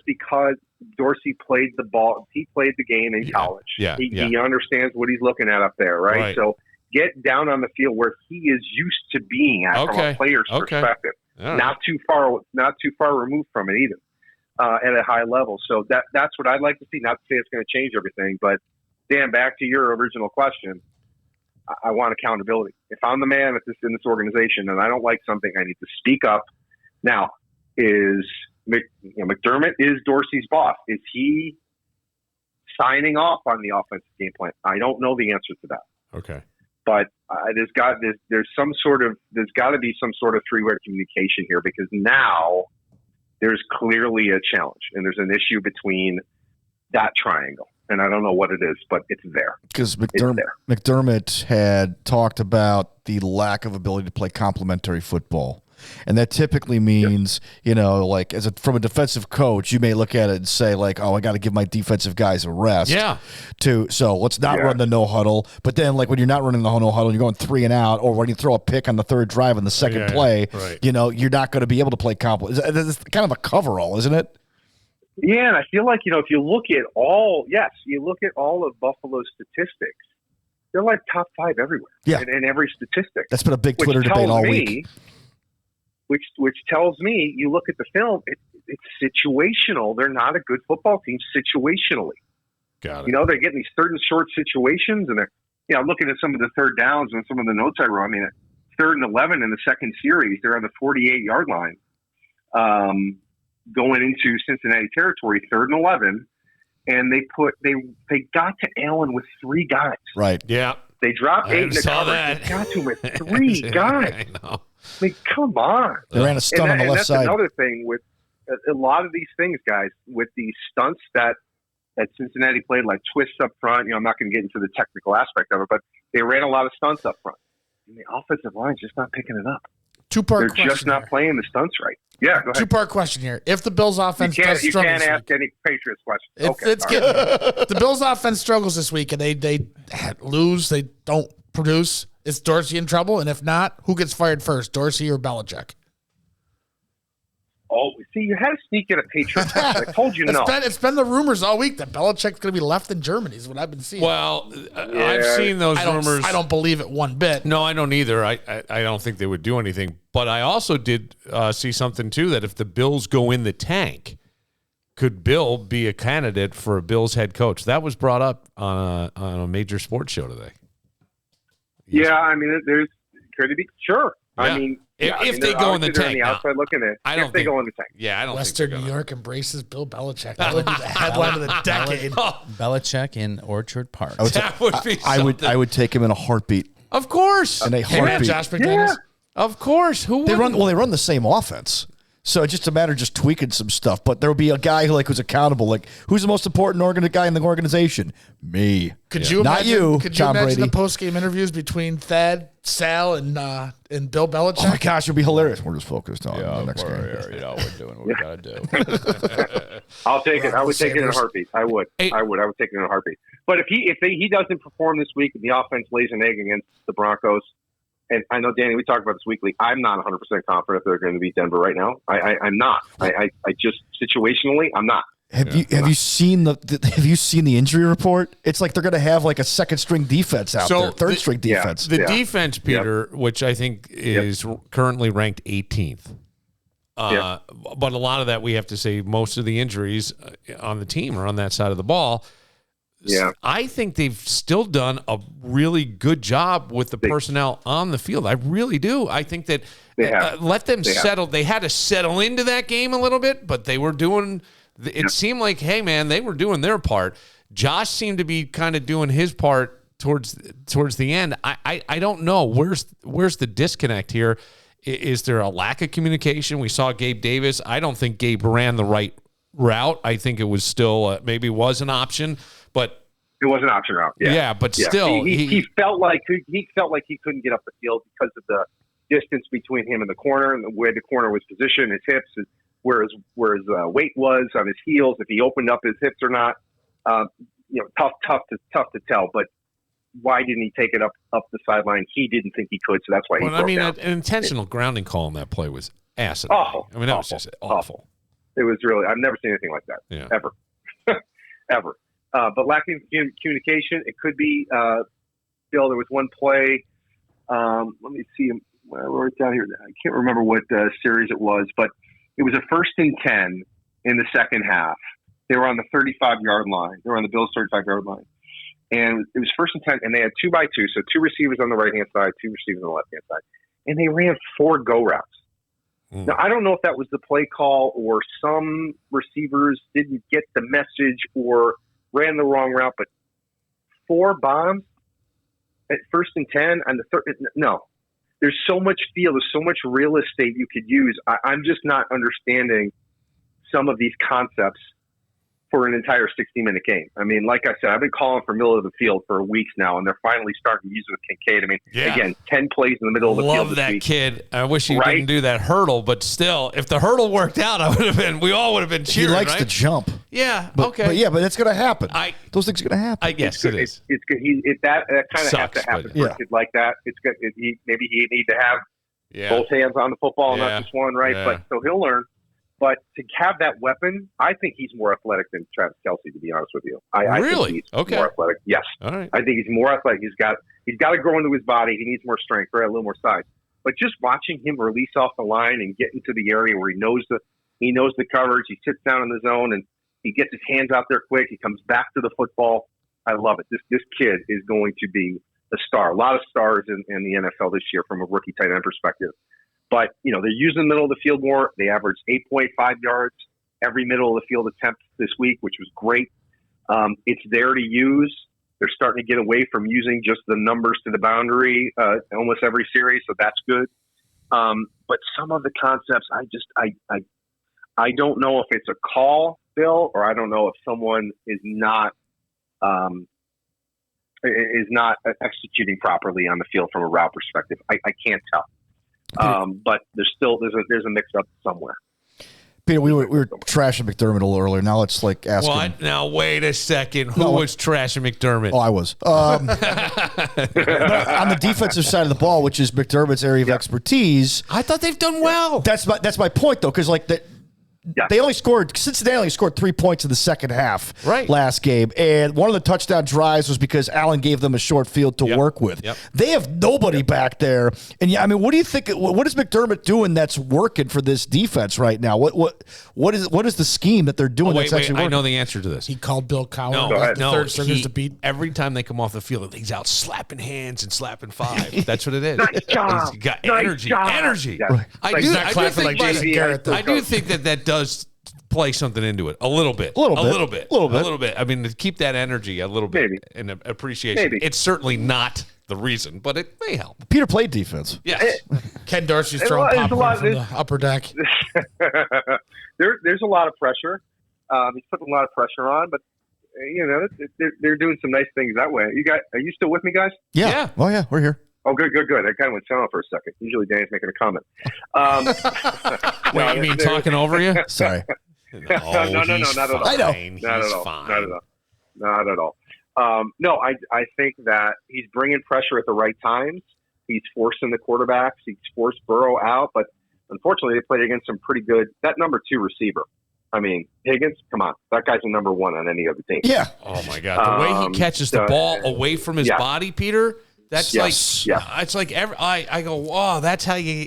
Because Dorsey played the ball. He played the game in college. He understands what he's looking at up there, right? So get down on the field where he is used to being at from a player's perspective. Right. Not too far removed from it either, at a high level. So that's what I'd like to see. Not to say it's going to change everything, but Dan, back to your original question. I want accountability. If I'm the man in this organization and I don't like something, I need to speak up. Now, McDermott is Dorsey's boss. Is he signing off on the offensive game plan? I don't know the answer to that. Okay. But there's got to be some sort of three-way communication here, because now there's clearly a challenge and there's an issue that triangle. And I don't know what it is, but it's there. Because McDermott had talked about the lack of ability to play complementary football. And that typically means, like from a defensive coach, you may look at it and say, like, oh, I got to give my defensive guys a rest. Yeah. So let's not run the no huddle. But then, like, when you're not running the no huddle, you're going 3 and out, or when you throw a pick on the third drive on the second play, right. You're not going to be able to play complement. It's kind of a coverall, isn't it? Yeah, and I feel like, if you look at all of Buffalo's statistics, they're like top 5 everywhere. Yeah. In every statistic. That's been a big Twitter debate all week. Which tells me, you look at the film, it's situational. They're not a good football team situationally. Got it. They're getting these third and short situations, and they're, looking at some of the third downs and some of the notes I wrote. I mean, 3rd and 11 in the second series, they're on the 48-yard line, going into Cincinnati territory, 3rd and 11, and they got to Allen with 3 guys. Right. Yeah. They dropped 8 in the saw coverage. that. They got to him with 3 guys. I know. I mean, come on. They ran a stunt on the left that's side. another thing with a lot of these things, guys, with these stunts that Cincinnati played, like twists up front. I'm not going to get into the technical aspect of it, but they ran a lot of stunts up front. And the offensive line's just not picking it up. Two-part They're question just not here. playing the stunts right. Yeah, go ahead. Two-part question here. If the Bills' offense does You struggle can't this ask week, any Patriots questions. It's, Okay, it's all right. getting the Bills' offense struggles this week, and they lose. They don't produce. Is Dorsey in trouble? And if not, who gets fired first, Dorsey or Belichick? Oh, see, you had to sneak in a Patriots question. I told you no. It's been the rumors all week that Belichick's going to be left in Germany is what I've been seeing. Well, I've seen those rumors. I don't believe it one bit. No, I don't either. I don't think they would do anything. But I also did see something, too, that if the Bills go in the tank, could Bill be a candidate for a Bills head coach? That was brought up on a major sports show today. Yeah, I mean, there's could it be sure. Yeah. I mean, if they go in the they're tank, on the outside looking in. I don't if they think- go in the tank. Yeah, I don't Western think New York embraces Bill Belichick. That would be the headline of the decade. Belichick in Orchard Park. That would be something. I would take him in a heartbeat. Of course. In a Hey, man, heartbeat. Josh McDaniels. Yeah. Of course. Who They wouldn't? run the same offense. So it's just a matter of just tweaking some stuff. But there will be a guy who's accountable. Like, who's the most important guy in the organization? Me. Could you Not imagine? you, Could you Tom imagine Brady. the post-game interviews between Thad, Sal, and Bill Belichick? Oh my gosh, it'll be hilarious. We're just focused on the next game. We're doing what we got to do. I'll take it. I would take it in a Sabres. heartbeat. I would. Hey. I would take it in a heartbeat. But if he doesn't perform this week and the offense lays an egg against the Broncos, and I know, Danny, we talk about this weekly, I'm not 100% confident they're going to beat Denver right now. I'm not. I just situationally, I'm not. Have you seen the injury report? It's like they're going to have like a second string defense out there, third string defense. The defense, Peter, which I think is currently ranked 18th. But a lot of that, we have to say, most of the injuries on the team are on that side of the ball. Yeah. I think they've still done a really good job with the personnel on the field. I really do. I think that They have. let them They have. settle. They had to settle into that game a little bit, but they were doing – it seemed like, hey, man, they were doing their part. Josh seemed to be kind of doing his part towards the end. I don't know. Where's the disconnect here? Is there a lack of communication? We saw Gabe Davis. I don't think Gabe ran the right route. I think it was still maybe was an option, but It was an option route. Yeah, but still, he felt like he couldn't get up the field because of the distance between him and the corner and the way the corner was positioned, his hips, where his weight was on his heels, if he opened up his hips or not. Tough to tell. But why didn't he take it up the sideline? He didn't think he could, so that's why he broke down. An intentional grounding call on that play was asinine. Awful. I mean, that was just awful. It was really, I've never seen anything like that, ever. Ever. But lacking communication, it could be, Bill, there was one play, let me see, I wrote it down here. I can't remember what series it was, but it was a 1st and 10 in the second half. They were on the 35-yard line. They were on the Bills' 35-yard line. And it was 1st and 10, and they had 2 by 2, so 2 receivers on the right-hand side, 2 receivers on the left-hand side. And they ran 4 go routes. Now, I don't know if that was the play call or some receivers didn't get the message or ran the wrong route, but 4 bombs at 1st and 10 on the third. No, there's so much field. There's so much real estate you could use. I'm just not understanding some of these concepts for an entire 60-minute game. I mean, like I said, I've been calling for middle of the field for weeks now, and they're finally starting to use it with Kincaid. I mean, again, 10 plays in the middle of the field Love this that week. kid. I wish he didn't do that hurdle, but still, if the hurdle worked out, we all would have been cheering. He likes right? to jump. Yeah. But, okay. but it's going to happen. Those things are going to happen. I guess it is. It's good. That kind of has Sucks, to happen but- for a kid like that. It's good. Maybe he need to have both hands on the football, not just one, right? Yeah. But so he'll learn. But to have that weapon, I think he's more athletic than Travis Kelce, to be honest with you. I Really? think he's Okay. more athletic. Yes. All right. I think he's more athletic. He's got to grow into his body. He needs more strength, right? A little more size. But just watching him release off the line and get into the area where he knows the coverage, he sits down in the zone and he gets his hands out there quick. He comes back to the football. I love it. This kid is going to be a star. A lot of stars in the NFL this year from a rookie tight end perspective. But, they're using the middle of the field more. They averaged 8.5 yards every middle of the field attempt this week, which was great. It's there to use. They're starting to get away from using just the numbers to the boundary almost every series, so that's good. But some of the concepts, I don't know if it's a call, Bill, or I don't know if someone is not executing properly on the field from a route perspective. I can't tell. But there's a mix up somewhere. Peter, we were trashing McDermott a little earlier. Now let's ask him. Now wait a second. Who was trashing McDermott? Oh, I was. But on the defensive side of the ball, which is McDermott's area of expertise, I thought they've done well. That's my point, though, because Cincinnati only scored 3 points in the second half last game. And one of the touchdown drives was because Allen gave them a short field to work with. Yep. They have nobody back there. And what do you think? What is McDermott doing that's working for this defense right now? What is the scheme that they're doing that's actually working? I know the answer to this. He called Bill Cowher. No, third stringers to beat. Every time they come off the field, he's out slapping hands and slapping five. That's what it is. Nice job. He's got Nice energy. job. Energy. Yeah. I He's not clapping like Jason Garrett, though. I do think that does play something into it a little bit. A little bit. I mean, to keep that energy a little bit and appreciation. Maybe. It's certainly not the reason, but it may help. Peter played defense. Yes. Ken Dorsey's throwing popcorn from the upper deck. There's a lot of pressure. He's putting a lot of pressure on, but they're doing some nice things that way. Are you still with me, guys? Yeah. Oh yeah, we're here. Oh, good. I kind of went silent for a second. Usually Danny's making a comment. Wait, you mean talking over you? Sorry. No, not at all. I know. Not at all. No, I think that he's bringing pressure at the right times. He's forcing the quarterbacks. He's forced Burrow out, but unfortunately they played against some pretty good. That number 2 receiver. I mean, Higgins, come on. That guy's a number 1 on any other team. Yeah. Oh, my God. The way he catches the ball away from his body, Peter, that's it's like I go, wow, that's how you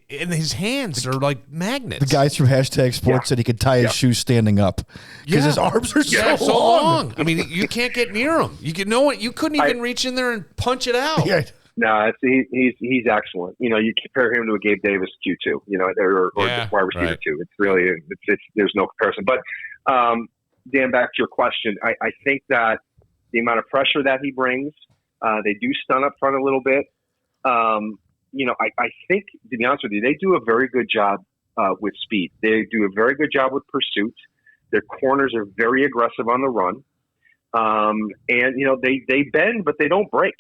and his hands are like magnets. The guys from #Sports said he could tie his shoes standing up because his arms are so long. I mean, you can't get near him. You couldn't even reach in there and punch it out. Yeah. No, he's excellent. You compare him to a Gabe Davis Q2, or wide receiver 2. It's really there's no comparison. But Dan, back to your question, I think that the amount of pressure that he brings. They do stun up front a little bit. I think, to be honest with you, they do a very good job with speed. They do a very good job with pursuit. Their corners are very aggressive on the run. They bend, but they don't break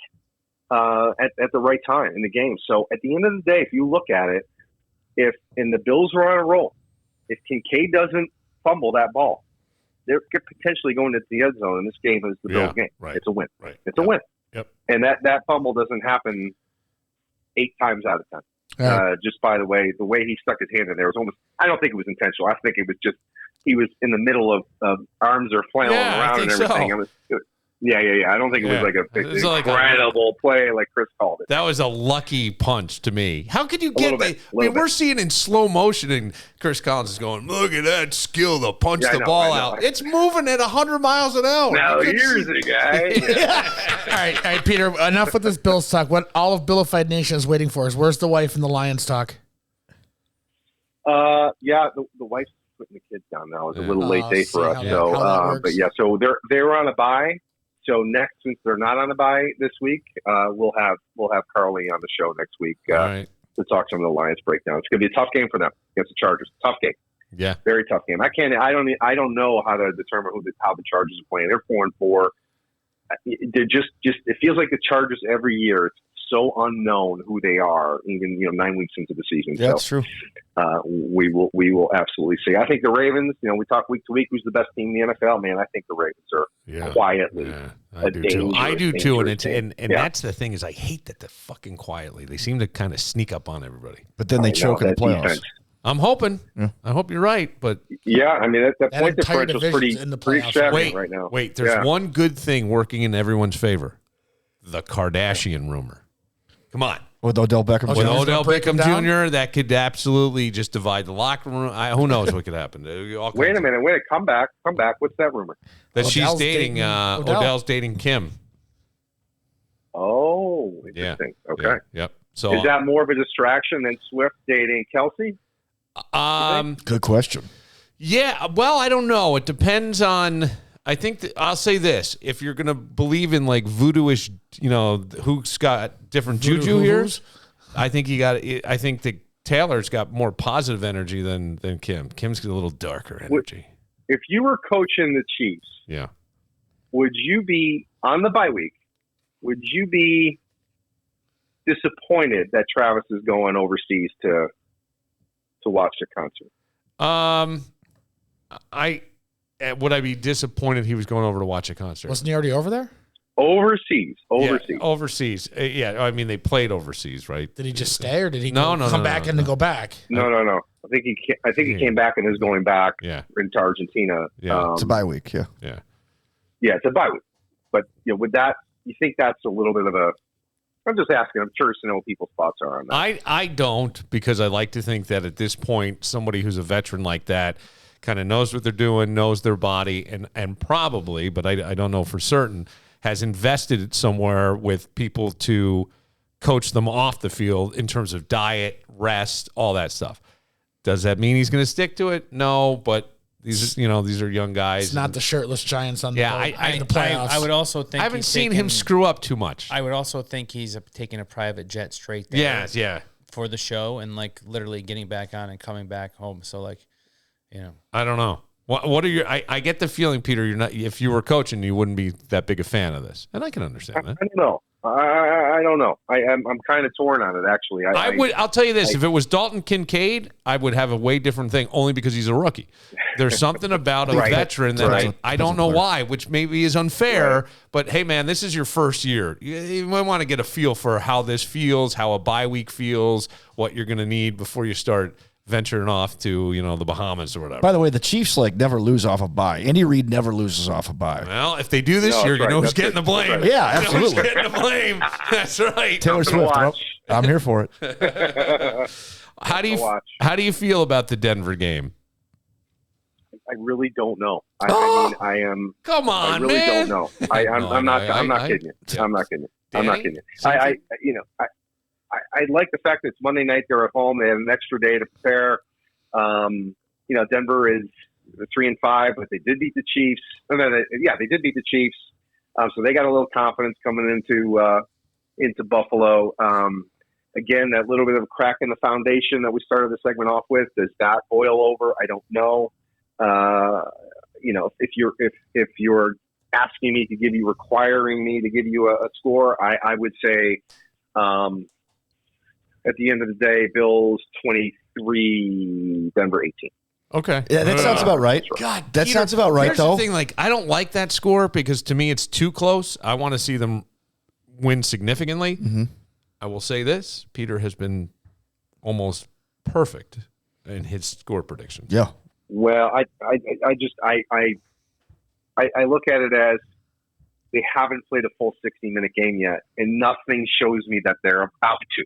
at the right time in the game. So at the end of the day, if you look at it, if the Bills are on a roll, if Kincaid doesn't fumble that ball, they're potentially going into the end zone, and this game is the Bills' game. Right. It's a win. Right. It's a win. Yep. And that fumble doesn't happen 8 times out of 10. Yeah. Just by the way he stuck his hand in there was almost. I don't think it was intentional. I think it was just he was in the middle of arms are flailing around and everything. So. Yeah. I don't think it was like an incredible play like Chris called it. That was a lucky punch to me. How could you get that? I mean, we're seeing in slow motion, and Chris Collins is going, look at that skill to punch the ball out. It's moving at 100 miles an hour. Now, here's the guy. All right, Peter, enough with this Bills talk. What all of Billified Nation is waiting for is where's the wife and the Lions talk? The wife's putting the kids down now. It's a little late day for us. So they're on a bye. So next, since they're not on a bye this week, we'll have Carly on the show next week to talk some of the Lions breakdown. It's going to be a tough game for them against the Chargers. Tough game. Yeah, very tough game. I don't know how to determine how the Chargers are playing. They're 4-4. They're just it feels like the Chargers every year. It's so unknown who they are, even 9 weeks into the season. Yeah, that's true. We will absolutely see. I think the Ravens. We talk week to week who's the best team in the NFL. Man, I think the Ravens are quietly. I do too, and that's the thing is I hate that they're fucking quietly. They seem to kind of sneak up on everybody, but then they choke in the playoffs. Defense. I'm hoping. Yeah. I hope you're right, but I mean that point differential is pretty extravagant right now. Wait, there's one good thing working in everyone's favor: the Kardashian rumor. Come on. With Odell Beckham Jr. With Odell Beckham Jr., that could absolutely just divide the locker room. Who knows what could happen? Wait a minute. Come back. What's that rumor? That she's dating Odell's dating Kim. Oh, interesting. Yeah. Okay. Yeah. Yep. So is that more of a distraction than Swift dating Kelsey? Good question. Yeah. Well, I don't know. It depends on I think I'll say this: if you're gonna believe in like voodoo-ish, who's got different juju here, I think I think that Taylor's got more positive energy than Kim. Kim's got a little darker energy. If you were coaching the Chiefs, yeah, would you be on the bye week? Would you be disappointed that Travis is going overseas to watch the concert? Would I be disappointed he was going over to watch a concert? Wasn't he already over there? Overseas. Yeah, overseas. Yeah, I mean they played overseas, right? Did he just stay, or did he come back and then go back? No. I think he came back and is going back into Argentina. Yeah, it's a bye week. Yeah, it's a bye week. But would that? You think that's a little bit of a? I'm just asking. I'm curious to know what people's thoughts are on that. I don't, because I like to think that at this point, somebody who's a veteran like that kind of knows what they're doing, knows their body, and probably, but I don't know for certain, has invested it somewhere with people to coach them off the field in terms of diet, rest, all that stuff. Does that mean he's going to stick to it? No, but these are young guys. It's not the shirtless giants on the playoffs. I would also think I haven't seen him screw up too much. I would also think he's taking a private jet straight there. Yeah. For the show and like literally getting back on and coming back home. So like, I don't know. What are your? I get the feeling, Peter. You're not. If you were coaching, you wouldn't be that big a fan of this, and I can understand that. I don't know. I don't know. I'm kind of torn on it, actually. I'll tell you this: if it was Dalton Kincaid, I would have a way different thing. Only because he's a rookie. There's something about a veteran that I don't know why, which maybe is unfair. But hey, man, this is your first year. You might want to get a feel for how this feels, how a bye week feels, what you're going to need before you start venturing off to the Bahamas or whatever. By the way, the Chiefs never lose off a bye. Andy Reid never loses off a bye. Well, if they do this year, who's getting the blame. Right. Yeah, absolutely. Who's getting the blame. That's right. Taylor Swift. I'm here for it. How do you feel about the Denver game? I really don't know. I mean, I am. Come on, I really man. don't know. I'm not kidding you. I'm not kidding you. I'm not kidding you. I like the fact that it's Monday night. They're at home. They have an extra day to prepare. Denver is 3-5, but they did beat the Chiefs. They did beat the Chiefs. So they got a little confidence coming into Buffalo. Again, that little bit of a crack in the foundation that we started the segment off with, does that boil over? I don't know. If you're asking me to give you, requiring me to give you a score, I would say. At the end of the day, Bills 23, Denver 18. Okay. Yeah, that sounds about right. God, that Peter, sounds about right, here's though. The thing, I don't like that score because to me it's too close. I want to see them win significantly. Mm-hmm. I will say this: Peter has been almost perfect in his score predictions. Yeah. Well, I look at it as they haven't played a full 60-minute game yet, and nothing shows me that they're about to.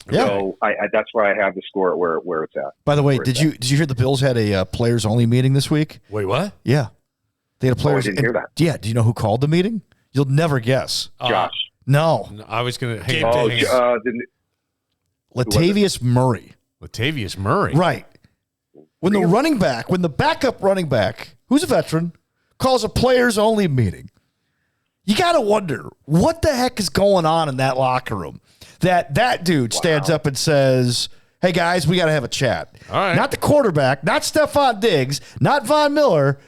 Yeah. So that's why I have the score where it's at. By the way, did you hear the Bills had a players only meeting this week? Wait, what? Yeah, they had a players. I didn't hear that. Yeah, do you know who called the meeting? You'll never guess. Josh. No, I was going to. Latavius Murray. Latavius Murray. Right. When the backup running back, who's a veteran, calls a players only meeting, you got to wonder what the heck is going on in that locker room. That dude stands up and says, "Hey guys, we got to have a chat." All right. Not the quarterback, not Stephon Diggs, not Von Miller,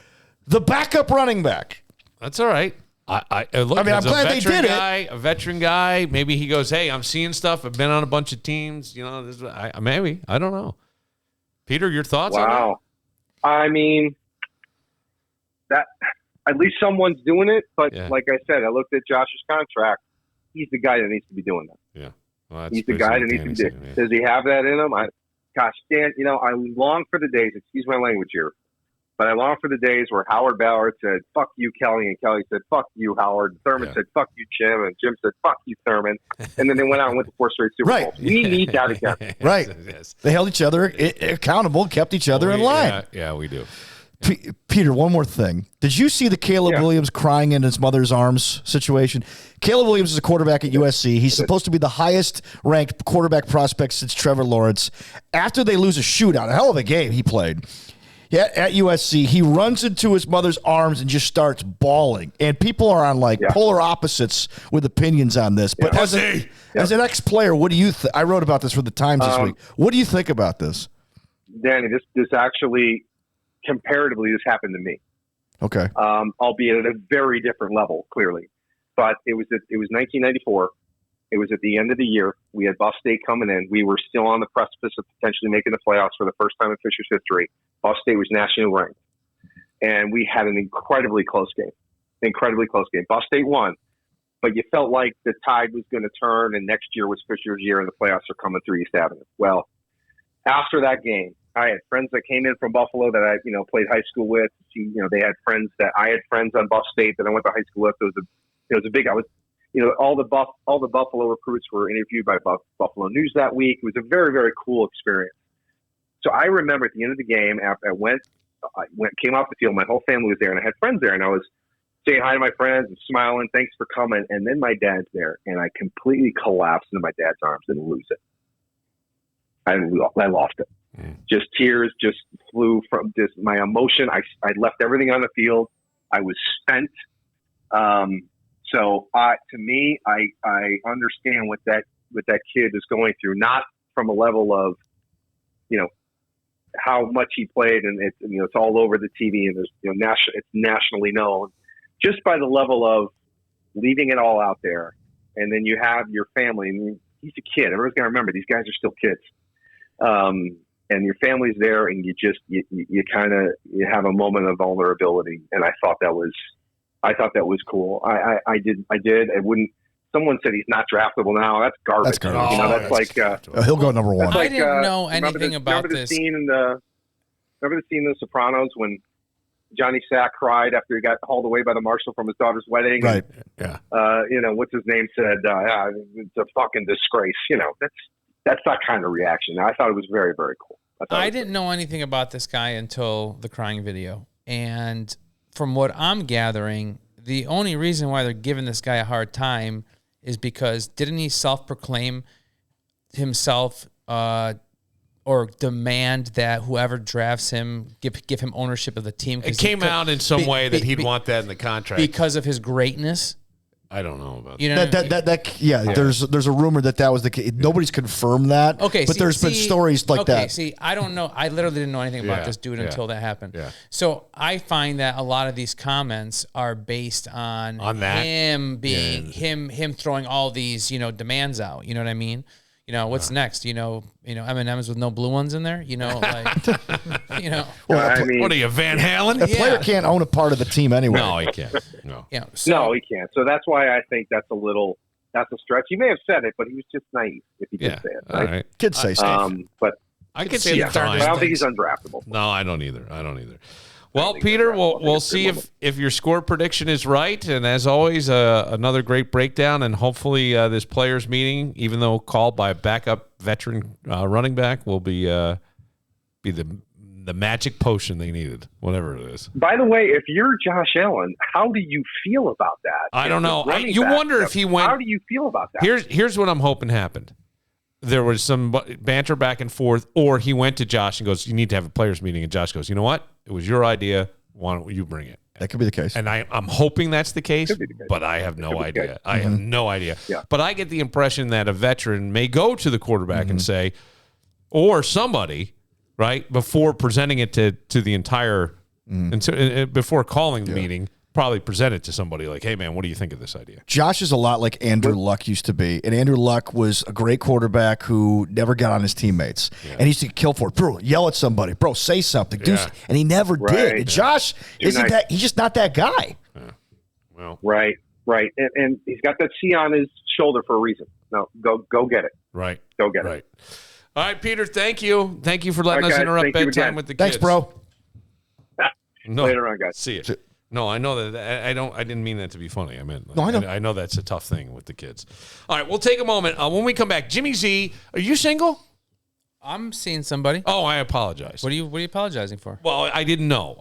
the backup running back. That's all right. Look, I'm glad they did it. A veteran guy. Maybe he goes, "Hey, I'm seeing stuff. I've been on a bunch of teams. Maybe I don't know." Peter, your thoughts? Wow. I mean, that at least someone's doing it. But like I said, I looked at Josh's contract. He's the guy that needs to be doing that. Yeah. Well, he's the guy that needs to be doing it. Does he have that in him? Dan, I long for the days, excuse my language here, but I long for the days where Howard Ballard said, "Fuck you, Kelly," and Kelly said, "Fuck you, Howard." Thurman said, "Fuck you, Jim," and Jim said, "Fuck you, Thurman." And then they went out and went to 4 straight Super Bowls. We need that again. Right. Yes. They held each other accountable, kept each other in line. Yeah, we do. Peter, one more thing. Did you see the Caleb Williams crying in his mother's arms situation? Caleb Williams is a quarterback at USC. He's supposed to be the highest-ranked quarterback prospect since Trevor Lawrence. After they lose a shootout, a hell of a game he played, at USC. He runs into his mother's arms and just starts bawling. And people are on polar opposites with opinions on this. But as an ex-player, what do you think? I wrote about this for the Times this week. What do you think about this? Danny, this actually, comparatively, this happened to me. Okay. Albeit at a very different level, clearly. But it was 1994. It was at the end of the year. We had Buff State coming in. We were still on the precipice of potentially making the playoffs for the first time in Fisher's history. Buff State was nationally ranked. And we had an incredibly close game. Buff State won. But you felt like the tide was going to turn, and next year was Fisher's year, and the playoffs are coming through East Avenue. Well, after that game, I had friends that came in from Buffalo that I, played high school with. They had friends that I had friends on Buff State that I went to high school with. It was a big. All the Buffalo recruits were interviewed by Buffalo News that week. It was a very, very cool experience. So I remember at the end of the game, after I came off the field, my whole family was there, and I had friends there, and I was saying hi to my friends and smiling, thanks for coming. And then my dad's there, and I completely collapsed into my dad's arms and lose it. I lost it. Just tears just flew from just my emotion. I left everything on the field. I was spent. So to me, I understand what that kid is going through, not from a level of, how much he played, and it's all over the TV, and there's it's nationally known, just by the level of leaving it all out there, and then you have your family. I mean, he's a kid. Everyone's got to remember these guys are still kids, and your family's there, and you have a moment of vulnerability, and I thought that was cool. I did. I wouldn't. Someone said he's not draftable now. That's garbage. That's like he'll go number one. I didn't know anything about this. Remember the scene in The Sopranos when Johnny Sack cried after he got hauled away by the marshal from his daughter's wedding? Right. And, what's his name said? It's a fucking disgrace. That's that kind of reaction. I thought it was very, very cool. I didn't know anything about this guy until the crying video, and from what I'm gathering, the only reason why they're giving this guy a hard time is because didn't he self-proclaim himself or demand that whoever drafts him give him ownership of the team? It came out in some way that he'd want that in the contract because of his greatness. I don't know about that. There's a rumor that was the case. Nobody's confirmed that. Okay, but there's been stories like that. See, I don't know. I literally didn't know anything about this dude until that happened. Yeah. So I find that a lot of these comments are based on that? him being him throwing all these demands out. You know what I mean? What's next? M&Ms with no blue ones in there. What are you, Van Halen? A player can't own a part of the team anyway. No, he can't. No. No, he can't. So that's why I think that's a stretch. He may have said it, but he was just naive if he did say it. Right? All right. Kids say stuff. But I can see it. But I don't think he's undraftable. No, I don't either. Well, Peter, we'll see if your score prediction is right. And as always, another great breakdown. And hopefully this players' meeting, even though called by a backup veteran running back, will be the magic potion they needed, whatever it is. By the way, if you're Josh Allen, how do you feel about that? I don't know. You wonder if he went. How do you feel about that? Here's what I'm hoping happened. There was some banter back and forth, or he went to Josh and goes, "You need to have a players' meeting." And Josh goes, "You know what? It was your idea. Why don't you bring it?" That could be the case. And I'm hoping that's the case, but I have no idea. I have no idea. Yeah. But I get the impression that a veteran may go to the quarterback and say, or somebody, right, before presenting it to the entire, before calling the meeting, probably present it to somebody like, "Hey, man, what do you think of this idea?" Josh is a lot like Andrew Luck used to be. And Andrew Luck was a great quarterback who never got on his teammates. And he used to kill for it. Bro, yell at somebody. Bro, say something. And he never did. And Josh he's just not that guy. Yeah. Well, right. And he's got that C on his shoulder for a reason. No, go get it. Right. Go get it. All right, Peter, thank you. Thank you for letting us interrupt bedtime with the kids. Thanks, bro. Later on, guys. See you. No, I know that. I didn't mean that to be funny. I meant. No, I know. I know that's a tough thing with the kids. All right, we'll take a moment. When we come back, JimmyZ, are you single? I'm seeing somebody. Oh, I apologize. What are you apologizing for? Well, I didn't know.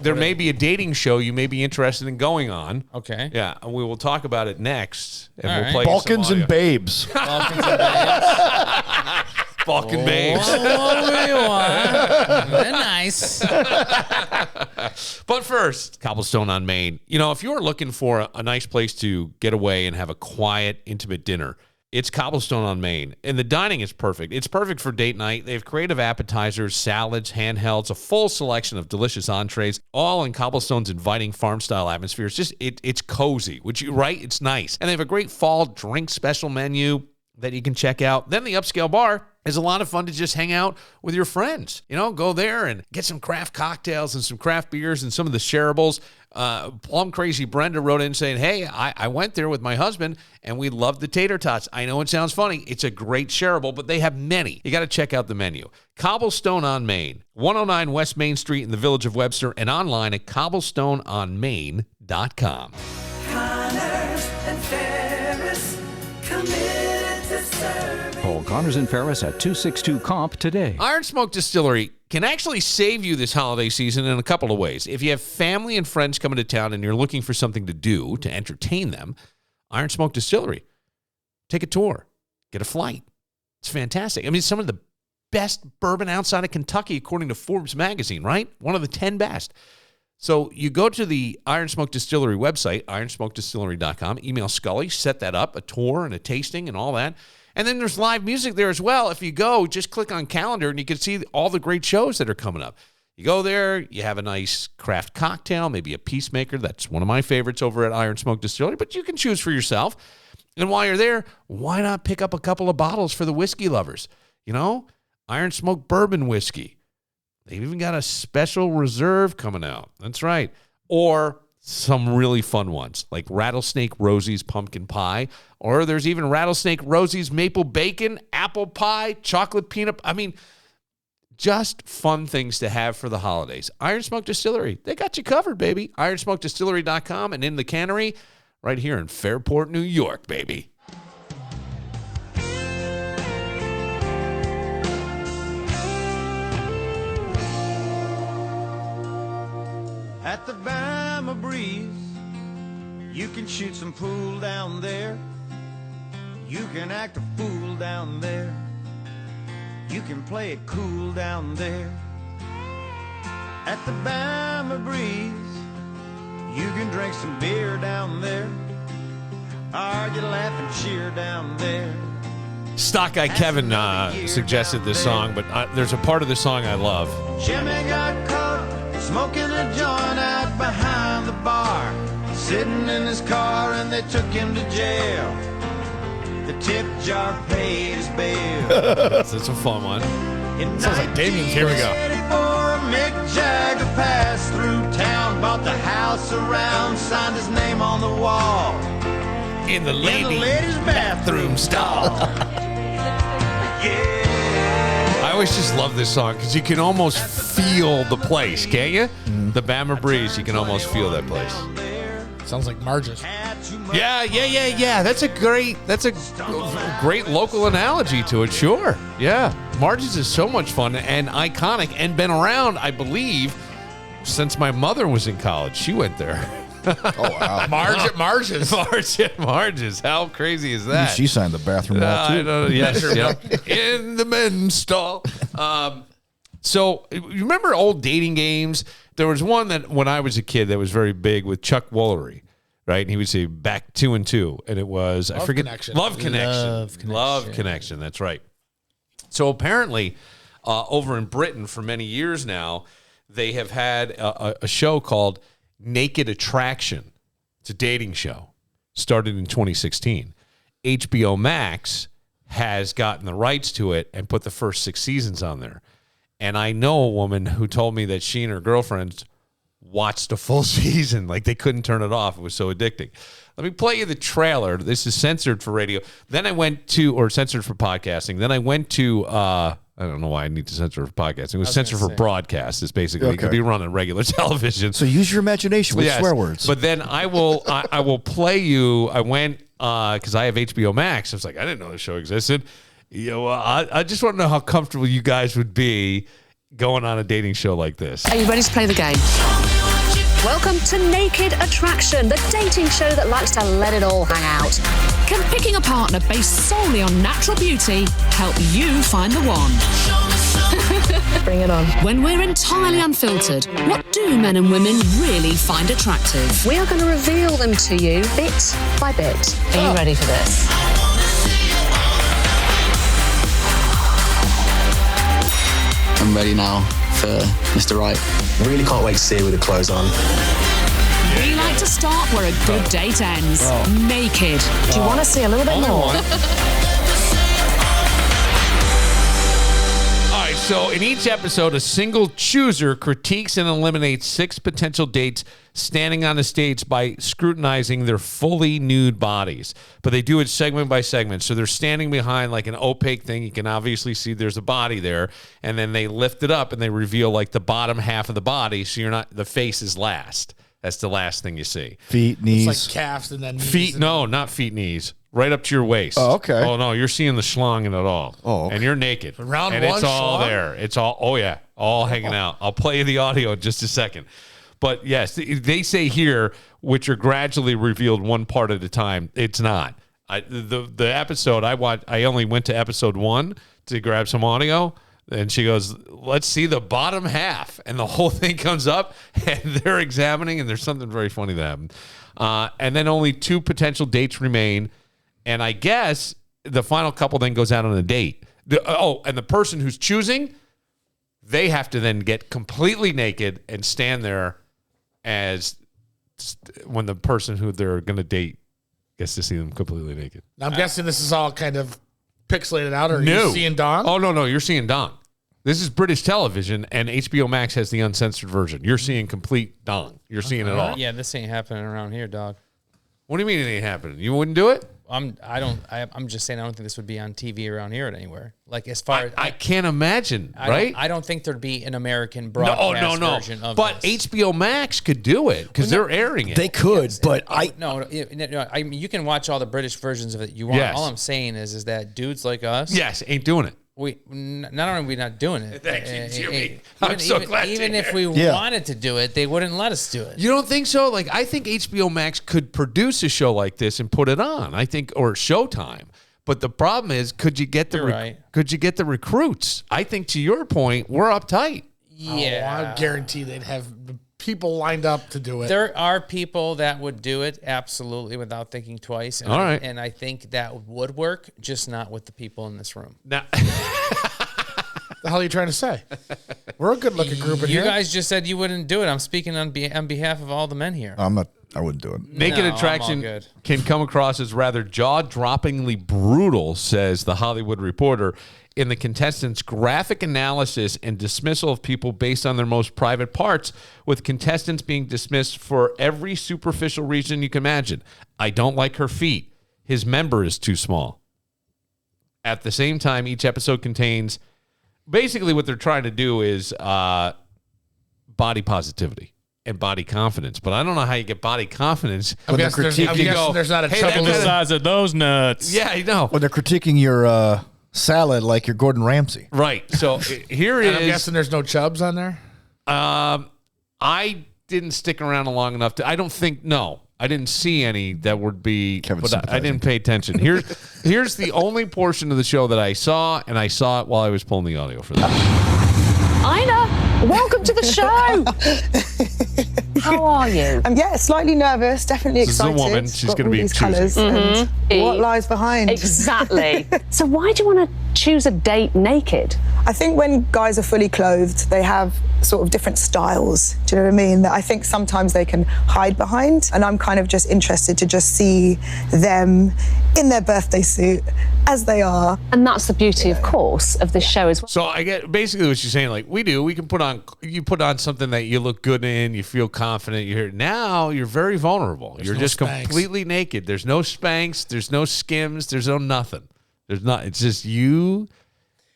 There may be a dating show you may be interested in going on. Okay. Yeah, and we will talk about it next. And All we'll right. play Balkans and babes. Balkans and babes. fucking babes. They're nice. But first, Cobblestone on Main. You know, if you're looking for a nice place to get away and have a quiet, intimate dinner, it's Cobblestone on Main. And the dining is perfect. It's perfect for date night. They have creative appetizers, salads, handhelds, a full selection of delicious entrees, all in Cobblestone's inviting farm-style atmosphere. It's just, it's cozy. Would you, right? It's nice. And they have a great fall drink special menu that you can check out. Then the upscale bar is a lot of fun to just hang out with your friends. You know, go there and get some craft cocktails and some craft beers and some of the shareables. Plum Crazy Brenda wrote in saying, hey, I went there with my husband and we loved the tater tots. I know it sounds funny. It's a great shareable, but they have many. You got to check out the menu. Cobblestone on Main, 109 West Main Street in the Village of Webster, and online at cobblestoneonmain.com. Connors and Ferris, committed to serving. Call Connors and Ferris at 262-COMP today. Iron Smoke Distillery can actually save you this holiday season in a couple of ways. If you have family and friends coming to town and you're looking for something to do to entertain them, Iron Smoke Distillery, take a tour, get a flight. It's fantastic. I mean, some of the best bourbon outside of Kentucky, according to Forbes magazine, right? One of the 10 best. So you go to the Iron Smoke Distillery website, ironsmokedistillery.com, email Scully, set that up, a tour and a tasting and all that. And then there's live music there as well. If you go, just click on calendar and you can see all the great shows that are coming up. You go there, you have a nice craft cocktail, maybe a Peacemaker. That's one of my favorites over at Iron Smoke Distillery, but you can choose for yourself. And while you're there, why not pick up a couple of bottles for the whiskey lovers? You know, Iron Smoke Bourbon Whiskey. They've even got a special reserve coming out. That's right. Or some really fun ones like Rattlesnake Rosie's Pumpkin Pie, or there's even Rattlesnake Rosie's Maple Bacon, Apple Pie, Chocolate Peanut. I mean, just fun things to have for the holidays. Iron Smoke Distillery, they got you covered, baby. IronSmokeDistillery.com and in the cannery right here in Fairport, New York, baby. At the Bama Breeze, you can shoot some pool down there. You can act a fool down there. You can play it cool down there. At the Bama Breeze, you can drink some beer down there. Argue, laugh, and cheer down there. Stock Guy Kevin suggested this song, but there's a part of the song I love. Jimmy got caught smoking a joint out behind the bar, sitting in his car and they took him to jail. The tip jar paid his bail. That's a fun one. Sounds like Damien's. Here we go. Mick Jagger passed through town, bought the house around, signed his name on the wall In the ladies' bathroom stall. Yeah. I always just love this song because you can almost feel the place, can't you? The Bama Breeze, you can almost feel that place. Sounds like Marge's. Yeah. That's a great local analogy to it, sure. Yeah. Marge's is so much fun and iconic and been around, I believe, since my mother was in college. She went there. Oh, wow. Marge at Marge's. Marge's. How crazy is that? She signed the bathroom wall, too. I know, yes, yep. In the men's stall. So you remember old dating games? There was one that when I was a kid that was very big with Chuck Woolery, right? And he would say back 2 and 2. And it was, Love Connection. Love Connection. That's right. So apparently over in Britain for many years now, they have had a show called Naked Attraction. It's a dating show. Started in 2016. HBO Max has gotten the rights to it and put the first 6 seasons on there. And I know a woman who told me that she and her girlfriends watched a full season. Like they couldn't turn it off. It was so addicting. Let me play you the trailer. This is censored for radio. Then I went to, or censored for podcasting. Then I went to, I don't know why I need to censor for podcasting. It was censored for broadcast. It's basically, it could be run on regular television. So use your imagination with swear words. But then I will play you. I went, because I have HBO Max. I was like, I didn't know the show existed. You know, I just want to know how comfortable you guys would be going on a dating show like this. Are you ready to play the game? Welcome to Naked Attraction, the dating show that likes to let it all hang out. Can picking a partner based solely on natural beauty help you find the one? Bring it on. When we're entirely unfiltered, what do men and women really find attractive? We are going to reveal them to you bit by bit. Are you ready for this? I'm ready now for Mr. Right. I really can't wait to see you with the clothes on. We like to start where a good date ends. Naked. Do you want to see a little bit more? All right, so in each episode, a single chooser critiques and eliminates 6 potential dates standing on the stage by scrutinizing their fully nude bodies. But they do it segment by segment. So they're standing behind like an opaque thing. You can obviously see there's a body there. And then they lift it up and they reveal like the bottom half of the body. So you're not, the face is last. That's the last thing you see. Feet, knees. It's like calves and then knees. Feet, no, not feet, knees. Right up to your waist. Oh, okay. Oh, no, you're seeing the schlong in it all. Oh, okay. And you're naked. Round and one it's all schlong? there. It's all, oh, yeah, all hanging out. I'll play you the audio in just a second. But, yes, they say here, which are gradually revealed one part at a time. It's not. The episode I watched, I only went to episode 1 to grab some audio. And she goes, let's see the bottom half. And the whole thing comes up, and they're examining, and there's something very funny that happened. And then only 2 potential dates remain. And I guess the final couple then goes out on a date. And the person who's choosing, they have to then get completely naked and stand there as when the person who they're going to date gets to see them completely naked. I'm guessing this is all kind of pixelated out, or are No. you seeing Dong? Oh, no, you're seeing Dong. This is British television, and HBO Max has the uncensored version. You're seeing complete Dong. You're seeing it all. Yeah, this ain't happening around here, dog. What do you mean it ain't happening? You wouldn't do it? I'm just saying I don't think this would be on TV around here anywhere. Like as far as I can't imagine, right? I don't think there'd be an American broadcast version of But this. HBO Max could do it because they're airing it. They could, but No, I mean, you can watch all the British versions of it you want. Yes. All I'm saying is that dudes like us, Yes, ain't doing it. not only are we not doing it. Thank you, Jimmy. I'm so glad to Even if hear. we wanted to do it, they wouldn't let us do it. You don't think so? Like, I think HBO Max could produce a show like this and put it on. I think, or Showtime. But the problem is, could you get the You're right. could you get the recruits? I think, to your point, we're uptight. I guarantee they'd have people lined up to do it. There are people that would do it absolutely without thinking twice. And All right. and I think that would work, just not with the people in this room. Now, The hell are you trying to say? We're a good-looking group in You here. guys just said you wouldn't do it. I'm speaking on behalf of all the men here. I'm not. I wouldn't do it. naked No, I'm all attraction good. can come across as rather jaw-droppingly brutal, says The Hollywood Reporter, in the contestants' graphic analysis and dismissal of people based on their most private parts, with contestants being dismissed for every superficial reason you can imagine. I don't like her feet. His member is too small. At the same time, each episode contains... Basically, what they're trying to do is body positivity and body confidence. But I don't know how you get body confidence. I'm guessing there's not a hey, chubby that's little- the size of those nuts. Yeah, I know. When they're critiquing your salad like you're Gordon Ramsay. Right. So here And is. I'm guessing there's no chubs on there? I didn't stick around long enough to. I don't think. No, I didn't see any that would be. Kevin's but I didn't pay attention. Here's the only portion of the show that I saw, and I saw it while I was pulling the audio for that. Ina, welcome to the show. How are you? Yeah, slightly nervous, definitely This is a excited. woman. She's Got gonna all be these choosing. colours and what lies behind. Exactly. So why do you want to choose a date naked? I think when guys are fully clothed, they have sort of different styles. Do you know what I mean? That I think sometimes they can hide behind. And I'm kind of just interested to just see them in their birthday suit as they are. And that's the beauty, of course, of this show as well. So I get basically what you're saying. Like we can put on something that you look good in, you feel confident. Now you're very vulnerable. You're no just Spanx. completely naked. There's no Spanx. There's no Skims. There's no nothing. There's not. It's just you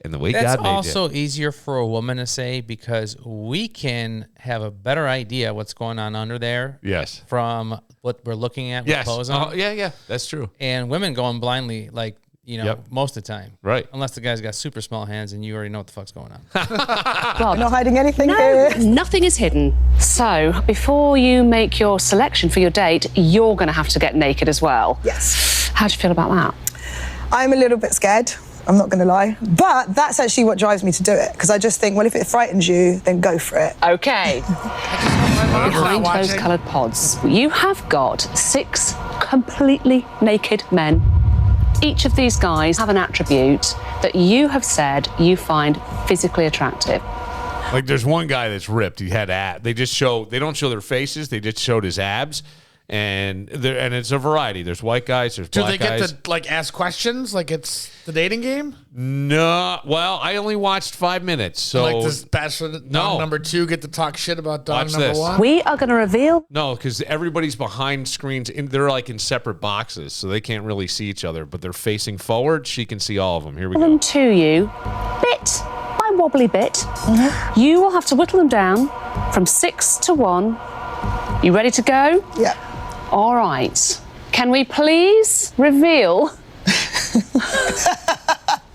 and the way That's God made also you. easier for a woman to say because we can have a better idea what's going on under there. Yes. From what we're looking at with Yes. clothes on. Yeah. That's true. And women going blindly, like, most of the time. Right. Unless the guy's got super small hands and you already know what the fuck's going on. We're not hiding anything here. Nothing is hidden. So, before you make your selection for your date, you're going to have to get naked as well. Yes. How do you feel about that? I'm a little bit scared. I'm not going to lie. But that's actually what drives me to do it. Because I just think, well, if it frightens you, then go for it. Okay. Behind those coloured pods, you have got 6 completely naked men. Each of these guys have an attribute that you have said you find physically attractive. Like there's one guy that's ripped. He had abs. They don't show their faces. They just showed his abs. And it's a variety. There's white guys. There's black guys. Do they get to ask questions like it's the dating game? No. Well, I only watched 5 minutes. So like does bachelor dog number 2 get to talk shit about dog number 1? We are going to reveal. No, because everybody's behind screens. They're like in separate boxes, so they can't really see each other. But they're facing forward. She can see all of them. Here we go. Them to you, bit by wobbly bit. Mm-hmm. You will have to whittle them down from 6 to 1. You ready to go? Yeah. All right. Can we please reveal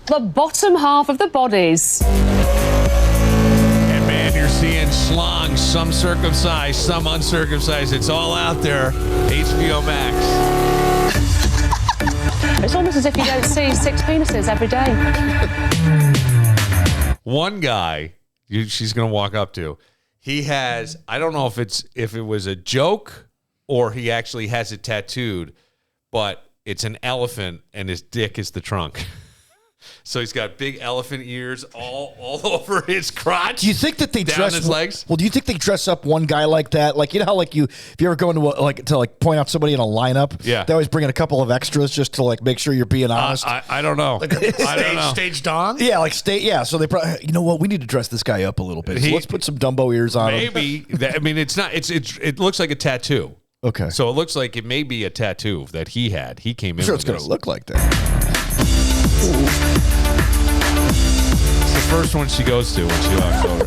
the bottom half of the bodies? And man, you're seeing schlongs, some circumcised, some uncircumcised. It's all out there. HBO Max. It's almost as if you don't see 6 penises every day. One guy, she's going to walk up to. He has. I don't know if it was a joke. Or he actually has it tattooed, but it's an elephant and his dick is the trunk. So he's got big elephant ears all over his crotch. Do you think that they dress his legs? Well, do you think they dress up one guy like that? Like, you know how if you ever go into to point out somebody in a lineup, yeah, they always bring in a couple of extras just to make sure you're being honest. I don't know. Like I don't know. Stage dong? Yeah, yeah. So they probably, you know what? We need to dress this guy up a little bit. So let's put some Dumbo ears on him. Maybe. It's not. It looks like a tattoo. Okay. So it looks like it may be a tattoo that he had. He came in. I'm sure with it's going to look like that. It's the first one she goes to when she walks over.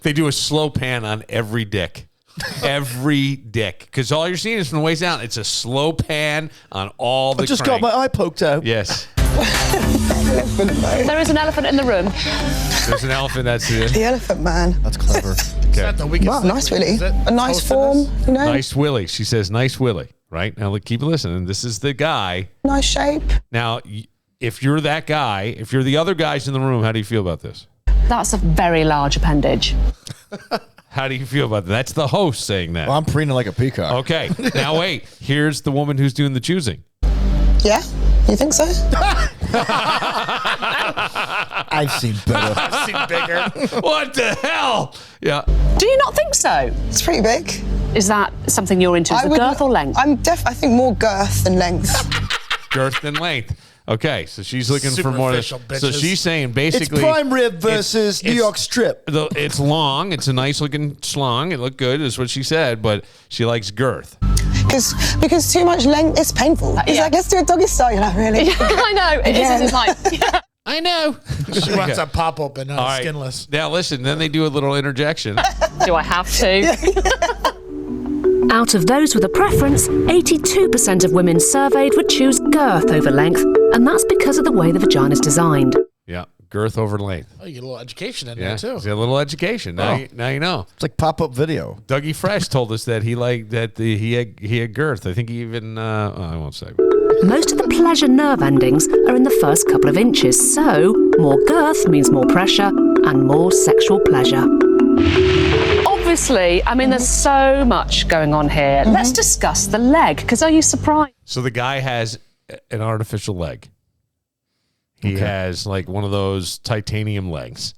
They do a slow pan on every dick. Every dick. Because all you're seeing is from the waist down. It's a slow pan on all the I just got my eye poked out. Yes. There is an elephant in the room. There's an elephant. That's it. The elephant man. That's clever. Okay. Wow, nice willy. A nice form, you know. Nice willy. She says, nice willy. Right? Now, keep listening. This is the guy. Nice shape. Now, if you're that guy, if you're the other guys in the room, how do you feel about this? That's a very large appendage. How do you feel about that? That's the host saying that. Well, I'm preening like a peacock. Okay. Now, wait. Here's the woman who's doing the choosing. Yeah? You think so? I've seen better. I've seen bigger. What the hell? Yeah. Do you not think so? It's pretty big. Is that something you're into? Is it girth or length? I think more girth than length. Girth than length. Okay, so she's looking for more. So bitches. she's saying basically, it's prime rib versus New York strip. It's long. It's a nice looking schlong. It looked good, is what she said, but she likes girth. Because too much length is painful. It's like, let's do a doggy style. You're like, really? Yeah, I know. It is. It's like, yeah. I know. She wants a pop up and right. skinless. Now listen. Then they do a little interjection. Do I have to? Out of those with a preference, 82% of women surveyed would choose girth over length, and that's because of the way the vagina is designed. Yeah, girth over length. Oh, you get a little education in there, too. A little education. Now you know. It's like pop-up video. Dougie Fresh told us that he had girth. I think he even, I won't say. Most of the pleasure nerve endings are in the first couple of inches, so more girth means more pressure and more sexual pleasure. Obviously, I mean, there's so much going on here. Mm-hmm. Let's discuss the leg, because are you surprised? So the guy has an artificial leg. He has like one of those titanium legs.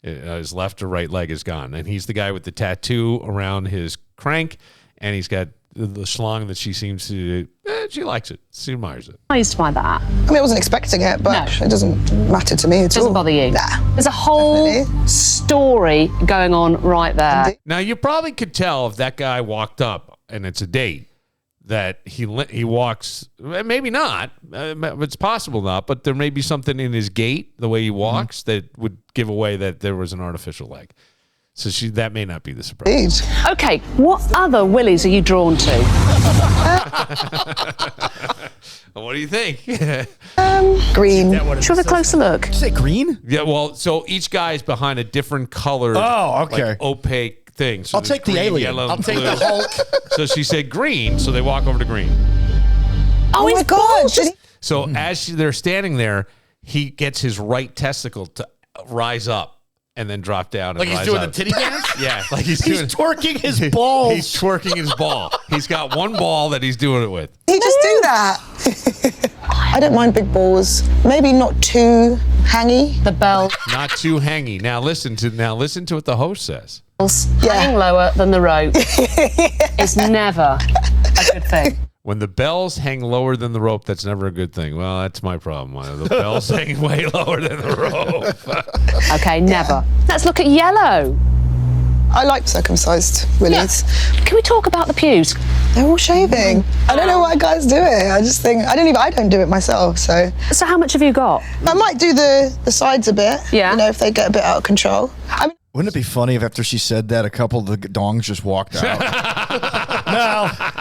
His left or right leg is gone. And he's the guy with the tattoo around his crank, and he's got the schlong that she seems to, she likes it. She admires it. Surprised by that? I mean, I wasn't expecting it, but it doesn't matter to me at all. Doesn't bother you? Nah. There's a whole story going on right there. Indeed. Now, you probably could tell if that guy walked up and it's a date that he walks, maybe not, it's possible not, but there may be something in his gait, the way he walks, that would give away that there was an artificial leg. So that may not be the surprise. Okay, what other willies are you drawn to? What do you think? Green. Should we have a closer look? Did you say green? Yeah, well, so each guy is behind a different colored, like, opaque thing. So I'll take the green, alien. yellow, I'll and take blue. the Hulk. So she said green, so they walk over to green. Oh my God. So as they're standing there, he gets his right testicle to rise up and then drop down. And Like he's rise doing up. the titty dance? Yeah, like he's twerking his balls. He's twerking his ball. He's got one ball that he's doing it with. He just do that. I don't mind big balls. Maybe not too hangy. The bell Not too hangy. Now listen to what the host says. hanging lower than the rope is never a good thing. When the bells hang lower than the rope, that's never a good thing. Well, that's my problem. The bells hang way lower than the rope. Okay, never. Let's look at yellow. I like circumcised willies. Yeah. Can we talk about the pews? They're all shaving. I don't know why guys do it. I just think I don't do it myself. So how much have you got? I might do the sides a bit. Yeah. You know, if they get a bit out of control. I mean, wouldn't it be funny if after she said that, a couple of the dongs just walked out?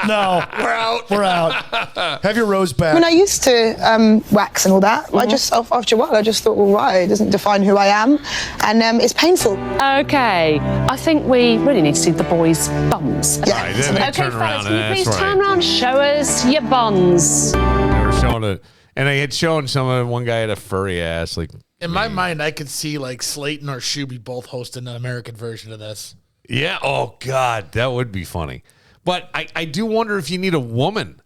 No, we're out. Have your rose back. when I used to wax and all that, I just after a while I just thought, well, right, it doesn't define who I am, and it's painful. Okay, I think we really need to see the boys' bums. Yeah. Right, then they Okay, turn around fellas, can you and please that's turn right. around and show us your buns? They were showing it, and I had shown one guy had a furry ass. Like In my mind, I could see like Slayton or Shuby both hosting an American version of this. yeah, oh God, that would be funny. But I do wonder if you need a woman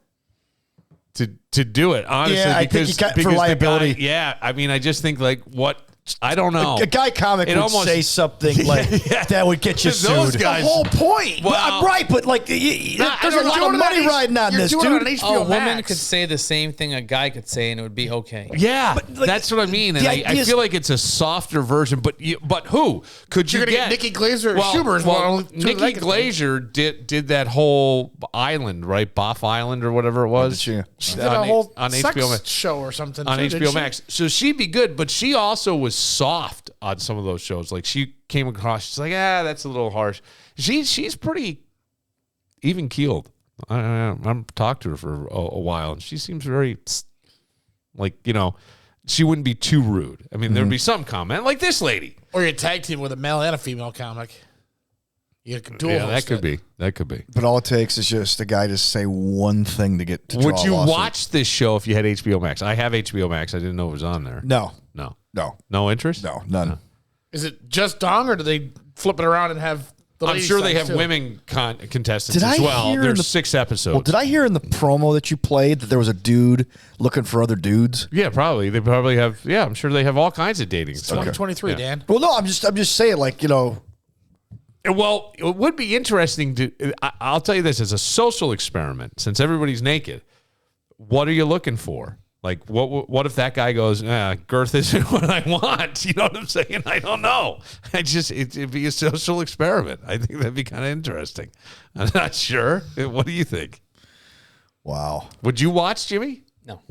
to do it, honestly. Yeah, I think you got- for because the liability. guy- yeah, I mean, I just think like what. I don't know. A guy comic It would almost- say something like that would get you Those sued. guys- the whole point. Well, right, but like there's a lot of money riding on this, dude. A woman could say the same thing a guy could say, and it would be okay. Yeah, like, that's what I mean, and the I idea is- feel like it's a softer version. But who could you You're gonna get? get Nikki Glaser or well, Schubert. Well, Well, Nikki Glaser did that whole island, right? Boff Island or whatever it was. She She did a whole on sex HBO Max. show or something On too, didn't HBO she? Max. So she'd be good, but she also was soft on some of those shows. Like she came across, she's like, that's a little harsh. She's pretty even keeled. I'm talked to her for a while, and she seems very like, she wouldn't be too rude. I mean, there'd be some comment like this lady. Or you tag team with a male and a female comic. You could dual Yeah, host that could it. be. That could be. But all it takes is just a guy to say one thing to get to Would draw you a lawsuit. watch this show if you had HBO Max? I have HBO Max. I didn't know it was on there. No. No interest? No, none. Is it just Dong, or do they flip it around and have the I'm ladies' sure they sides have too? women contestants Did as I well. hear in There's the- 6 episodes. Well, did I hear in the promo that you played that there was a dude looking for other dudes? Yeah, probably. They probably have. Yeah, I'm sure they have all kinds of dating stuff. 2023, Yeah. Dan. Well, no, I'm just saying, like, Well, it would be interesting to. I'll tell you this: as a social experiment, since everybody's naked, what are you looking for? Like, what if that guy goes, girth isn't what I want? You know what I'm saying? I don't know. It'd be a social experiment. I think that'd be kind of interesting. I'm not sure. What do you think? Wow. Would you watch, Jimmy? No.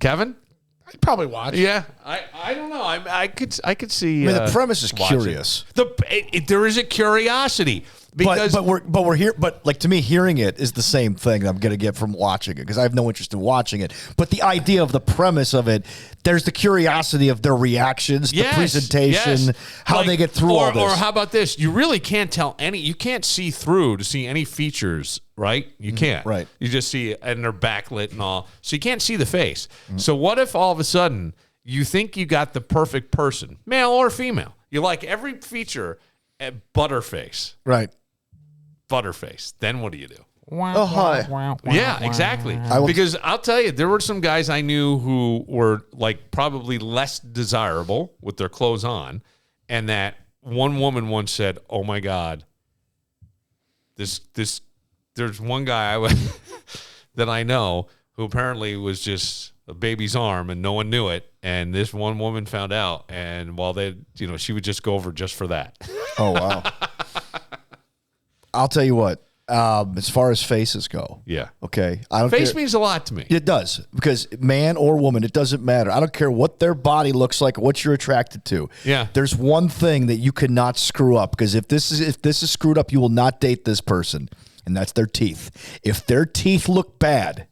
Kevin? I'd probably watch. Yeah, I don't know. I could see. I mean, the premise is watching. curious. There is a curiosity because but we're here. But like, to me, hearing it is the same thing that I'm going to get from watching it, because I have no interest in watching it. But the idea of the premise of it, there's the curiosity of their reactions, the presentation, how they get through all this. Or how about this? You really can't tell you can't see through to see any features, right? You can't. Right. You just see, and they're backlit and all. So you can't see the face. So what if all of a sudden you think you got the perfect person, male or female? You like every feature at butterface. Right. Butterface. Then what do you do? Oh, hi. Yeah, exactly. Because I'll tell you, there were some guys I knew who were like probably less desirable with their clothes on, and that one woman once said, "Oh my God, this." There's one guy that I know who apparently was just a baby's arm, and no one knew it, and this one woman found out, and while she would just go over just for that. Oh, wow. I'll tell you what. As far as faces go. Yeah. Okay. I don't Face care. means a lot to me. It does, because man or woman, it doesn't matter. I don't care what their body looks like, what you're attracted to. Yeah. There's one thing that you cannot screw up, because if this is screwed up, you will not date this person, and that's their teeth. If their teeth look bad,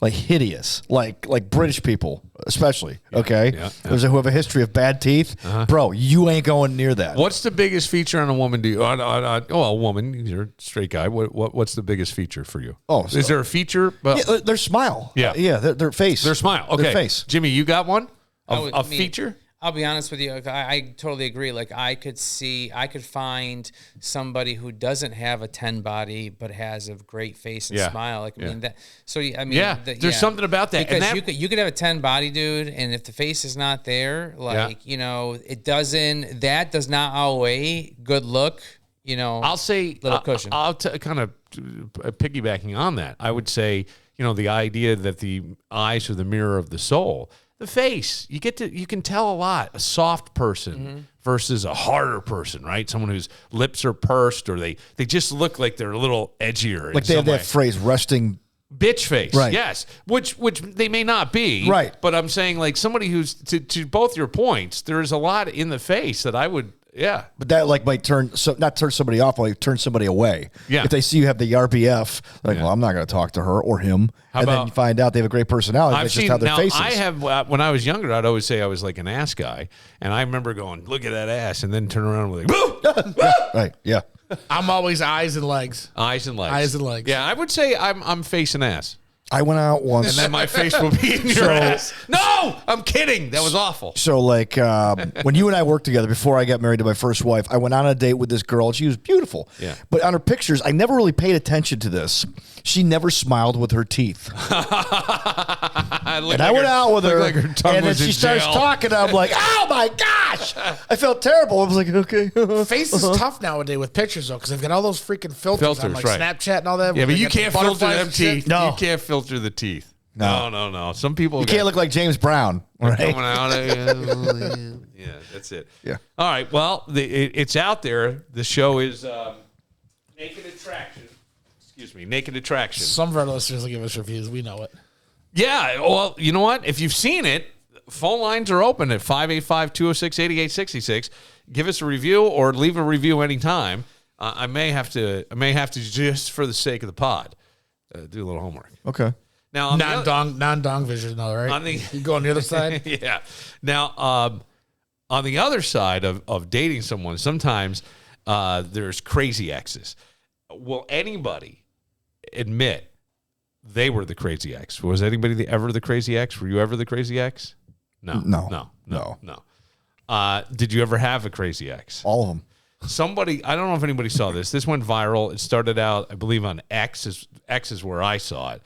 like hideous, like British people especially, okay? Yeah. Those who have a history of bad teeth, bro, you ain't going near that. What's the biggest feature on a woman? A woman, you're a straight guy. What's the biggest feature for you? Is there a feature? Yeah, their smile. Yeah. Their face. Their smile. Okay. Their face. Jimmy, you got one? A Me, feature? I'll be honest with you. I totally agree. Like I could find somebody who doesn't have a 10 body but has a great face and smile. Like I mean that. So I mean, there's something about that. Because and you could have a 10 body, dude, and if the face is not there, like that does not outweigh good look. I'll say little cushion. I'll kind of piggybacking on that. I would say the idea that the eyes are the mirror of the soul. The face, you can tell a lot. A soft person versus a harder person, right? Someone whose lips are pursed, or they just look like they're a little edgier. Like they have that phrase, resting bitch face. Right. Yes, which they may not be. Right. But I'm saying, like, somebody who's to both your points. There is a lot in the face that I would. Yeah. But that might not turn somebody off, but turn somebody away. Yeah. If they see you have the RBF, well, I'm not going to talk to her or him. Then you find out they have a great personality. That's just how their faces. I have, when I was younger, I'd always say I was like an ass guy. And I remember going, look at that ass, and then turn around and like, right, yeah. I'm always eyes and legs. Eyes and legs. Eyes and legs. Yeah, I would say I'm face and ass. I went out once. And then my face will be in your ass. No, I'm kidding. That was awful. So, like, when you and I worked together, before I got married to my first wife, I went on a date with this girl. She was beautiful. Yeah. But on her pictures, I never really paid attention to this. She never smiled with her teeth. And I went out with her, and then she starts talking, and I'm like, oh my gosh! I felt terrible. I was like, okay. Face is tough nowadays with pictures, though, because they've got all those freaking filters on, like right. Snapchat and all that. Yeah, but you can't filter them teeth. No. You can't filter the teeth. No. Some people... You can't look like James Brown, right? Coming out of, yeah, that's it. Yeah. All right, well, it's out there. The show is Naked Attraction. Excuse me, Naked Attraction. Some of our listeners will give us reviews. We know it. Yeah, well, you know what? If you've seen it, phone lines are open at 585-206-8866. Give us a review or leave a review anytime. I may have to just for the sake of the pod, do a little homework. Okay. Now non-dong vision, all right? You go on the other side? Yeah. Now, on the other side of dating someone, sometimes there's crazy exes. Will anybody admit they were the crazy ex? Was anybody ever the crazy ex? Were you ever the crazy ex? No. Did you ever have a crazy ex? All of them. Somebody, I don't know if anybody saw this. This went viral. It started out, I believe, on X is where I saw it.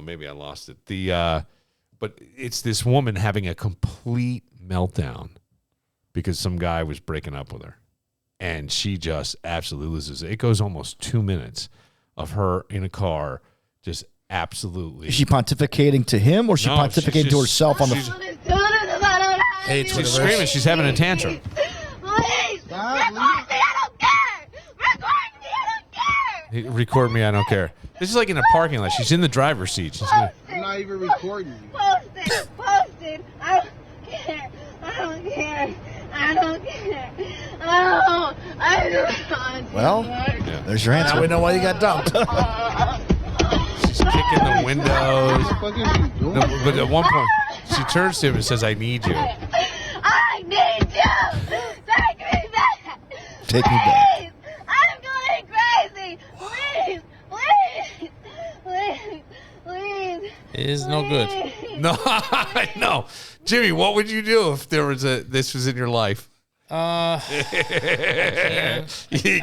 Maybe I lost it. But it's this woman having a complete meltdown because some guy was breaking up with her, and she just absolutely loses it. It goes almost 2 minutes of her in a car, just absolutely. Is she pontificating to him, or is she pontificating to herself on the? She's screaming. She's having a tantrum. Record me, I don't care. This is like in a parking lot. She's in the driver's seat. I'm not even recording you. Post it. I don't care. Well, there's your answer. Now we know why you got dumped. She's kicking the windows. But at one point, she turns to him and says, I need you. I need you. Take me back. Take me back. I'm going crazy. Please. It is no good. No. Jimmy, what would you do if this was in your life? You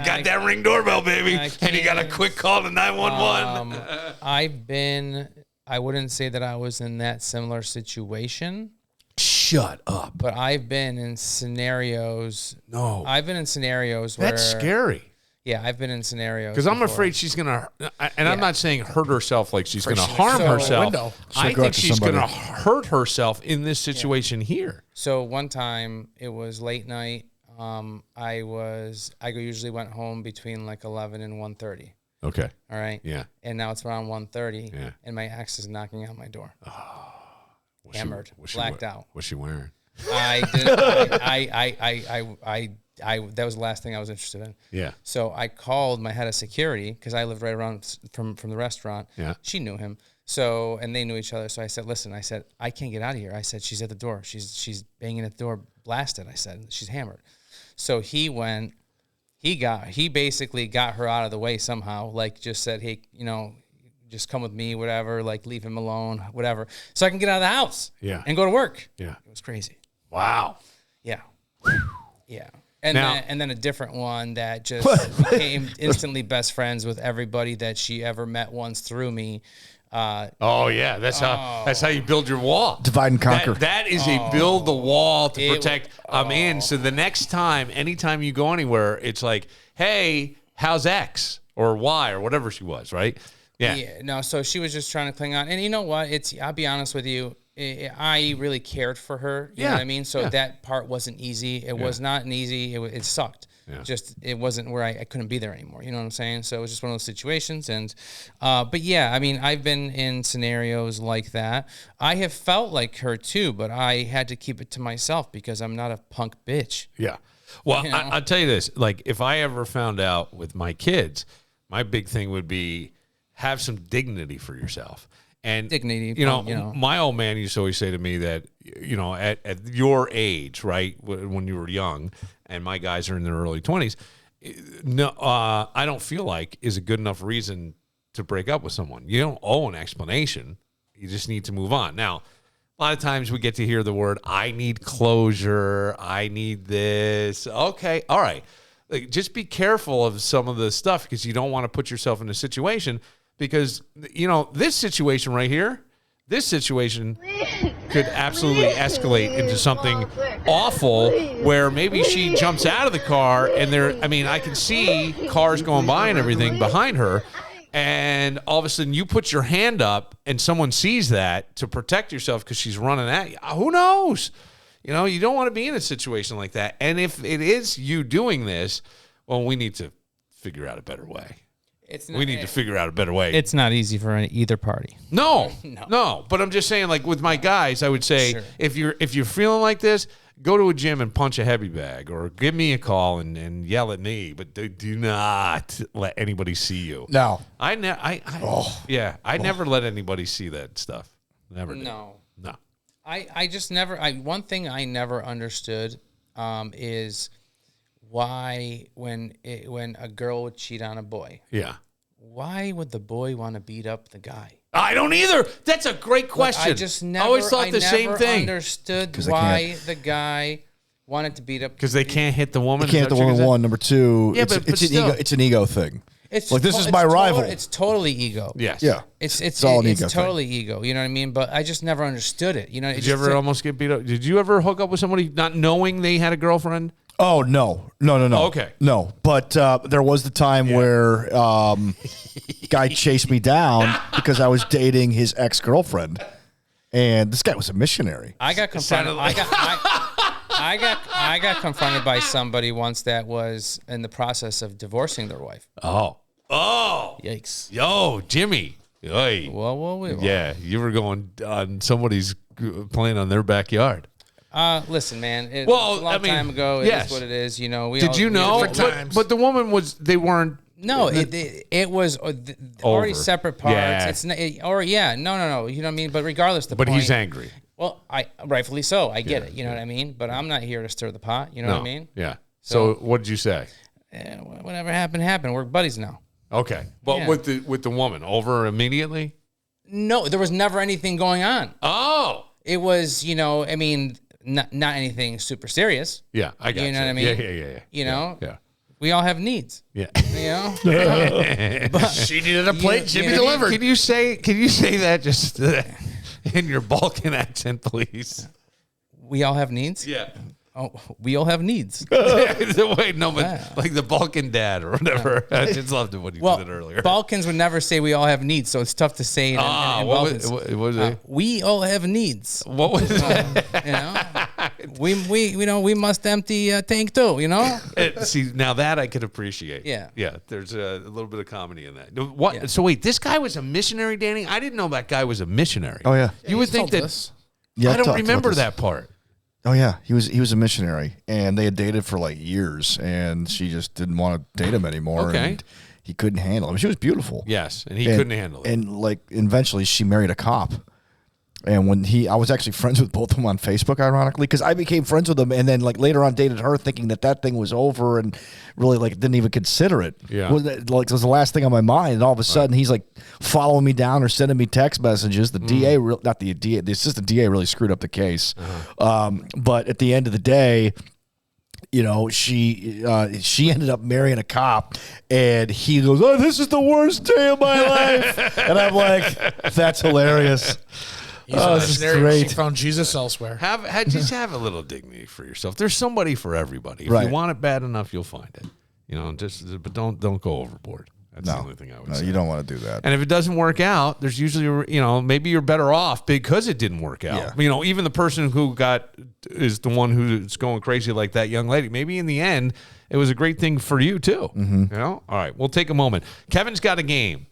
got that Ring doorbell, baby, and you got a quick call to 911. I wouldn't say that I was in that similar situation. Shut up. But I've been in scenarios. No. I've been in scenarios where. That's scary. Yeah, I've been in scenarios. Because I'm afraid she's going to, and I'm not saying hurt herself like she's going to harm herself. I think she's going to hurt herself in this situation here. So one time, it was late night. I usually went home between like 11 and 1:30. Okay. All right. Yeah. And now it's around 1:30. Yeah. And my ex is knocking on my door. What's Hammered, she blacked out. What's she wearing? I that was the last thing I was interested in. Yeah. So I called my head of security because I lived right around from the restaurant. Yeah. She knew him. So, and they knew each other. So I said, listen, I said, I can't get out of here. I said, she's at the door. She's banging at the door, blasted. I said, she's hammered. So he went, he basically got her out of the way somehow. Like just said, hey, just come with me, whatever, like leave him alone, whatever. So I can get out of the house. Yeah. And go to work. Yeah. It was crazy. Wow. Yeah. Yeah. And Now- then a different one that just became instantly best friends with everybody that she ever met once through me. Oh yeah, that's how you build your wall. Divide and conquer. That is a build the wall to It protect. I'm in. So the next time, anytime you go anywhere, it's like, hey, how's X or Y or whatever she was, right? Yeah. No, so she was just trying to cling on. And you know what? I'll be honest with you. I really cared for her. You know what I mean? So that part wasn't easy. It was not an easy. It sucked. Yeah. Just it wasn't where I couldn't be there anymore. You know what I'm saying? So it was just one of those situations. And but yeah, I mean, I've been in scenarios like that. I have felt like her too, but I had to keep it to myself because I'm not a punk bitch. Yeah. Well, You know? I'll tell you this. Like, if I ever found out with my kids, my big thing would be have some dignity for yourself. And Dignity, you know, my old man used to always say to me that, at your age, right, when you were young, and my guys are in their early 20s, no, I don't feel like is a good enough reason to break up with someone. You don't owe an explanation. You just need to move on. Now, a lot of times we get to hear the word, I need closure. I need this. Okay. All right. Like, just be careful of some of the stuff because you don't want to put yourself in a situation because, this situation right here, this situation could absolutely escalate into something awful where maybe she jumps out of the car and I can see cars going by and everything behind her. And all of a sudden you put your hand up and someone sees that to protect yourself because she's running at you. Who knows? You don't want to be in a situation like that. And if it is you doing this, well, we need to figure out a better way. We need to figure out a better way. It's not easy for either party. No. But I'm just saying, like with my guys, I would say if you're feeling like this, go to a gym and punch a heavy bag, or give me a call and yell at me. But do not let anybody see you. No, I never let anybody see that stuff. Never. Did. No. I just never. One thing I never understood is why when a girl would cheat on a boy. Yeah. Why would the boy want to beat up the guy? I don't either. That's a great question. I just never. I always thought the same thing. Understood why the guy wanted to beat up because they can't hit the woman. They can't hit the woman. One, number two. Yeah, it's an ego thing. It's like this is my rival. It's totally ego. Yes. Yeah. It's all an ego totally thing. ego. You know what I mean? But I just never understood it. Did you ever almost get beat up? Did you ever hook up with somebody not knowing they had a girlfriend? Oh, no. Okay. No. But there was the time where guy chased me down because I was dating his ex-girlfriend. And this guy was a missionary. I got confronted. I got confronted by somebody once that was in the process of divorcing their wife. Oh. Yikes. Yo, Jimmy. Oy. Well. Yeah, you were going on somebody's playing on their backyard. Listen, man. It's a long time ago. It is what it is. Did you know? But the woman they weren't. No, it was already separate parts. Yeah. It's no. You know what I mean. But regardless, But he's angry. Well, rightfully so. I get it. You know what I mean. But I'm not here to stir the pot. You know what I mean. Yeah. So what did you say? Whatever happened. We're buddies now. Okay, but with the woman over immediately. No, there was never anything going on. Oh, it was not anything super serious. Yeah, I got you. You know what I mean? Yeah. Yeah. We all have needs. Yeah. But she needed a plate. Jimmy delivered. Can you say that just in your Balkan accent, please? We all have needs? Yeah. Oh, we all have needs. Wait, no, but like the Balkan dad or whatever. I just loved it when you did it earlier. Balkans would never say we all have needs, so it's tough to say in Balkans. What was it? We all have needs. What was that? we must empty tank too, you know? See, now that I could appreciate. Yeah. Yeah, there's a little bit of comedy in that. What? Yeah. So wait, this guy was a missionary, Danny? I didn't know that guy was a missionary. Oh, yeah. You would think that. This. Yeah, I don't remember that part. Oh, yeah. He was a missionary, and they had dated for like years, and she just didn't want to date him anymore. Okay. And he couldn't handle him. She was beautiful. Yes, and he couldn't handle it. And like eventually she married a cop. And when I was actually friends with both of them on Facebook, ironically, because I became friends with them, and then like later on dated her, thinking that thing was over, and really like didn't even consider it. Yeah, it was the last thing on my mind, and all of a sudden he's like following me down or sending me text messages. The DA, not the DA, the assistant DA, really screwed up the case. But at the end of the day, you know, she ended up marrying a cop, and he goes, "Oh, this is the worst day of my life," and I'm like, "That's hilarious." This is great. She found Jesus elsewhere. Just have a little dignity for yourself. There's somebody for everybody. If Right. you want it bad enough, you'll find it. You know, but don't go overboard. That's the only thing I would say. No, you don't want to do that. And if it doesn't work out, there's usually, you know, maybe you're better off because it didn't work out. Yeah. You know, even the person who is the one who's going crazy like that young lady. Maybe in the end, it was a great thing for you too. You know. All right, we'll take a moment. Kevin's got a game.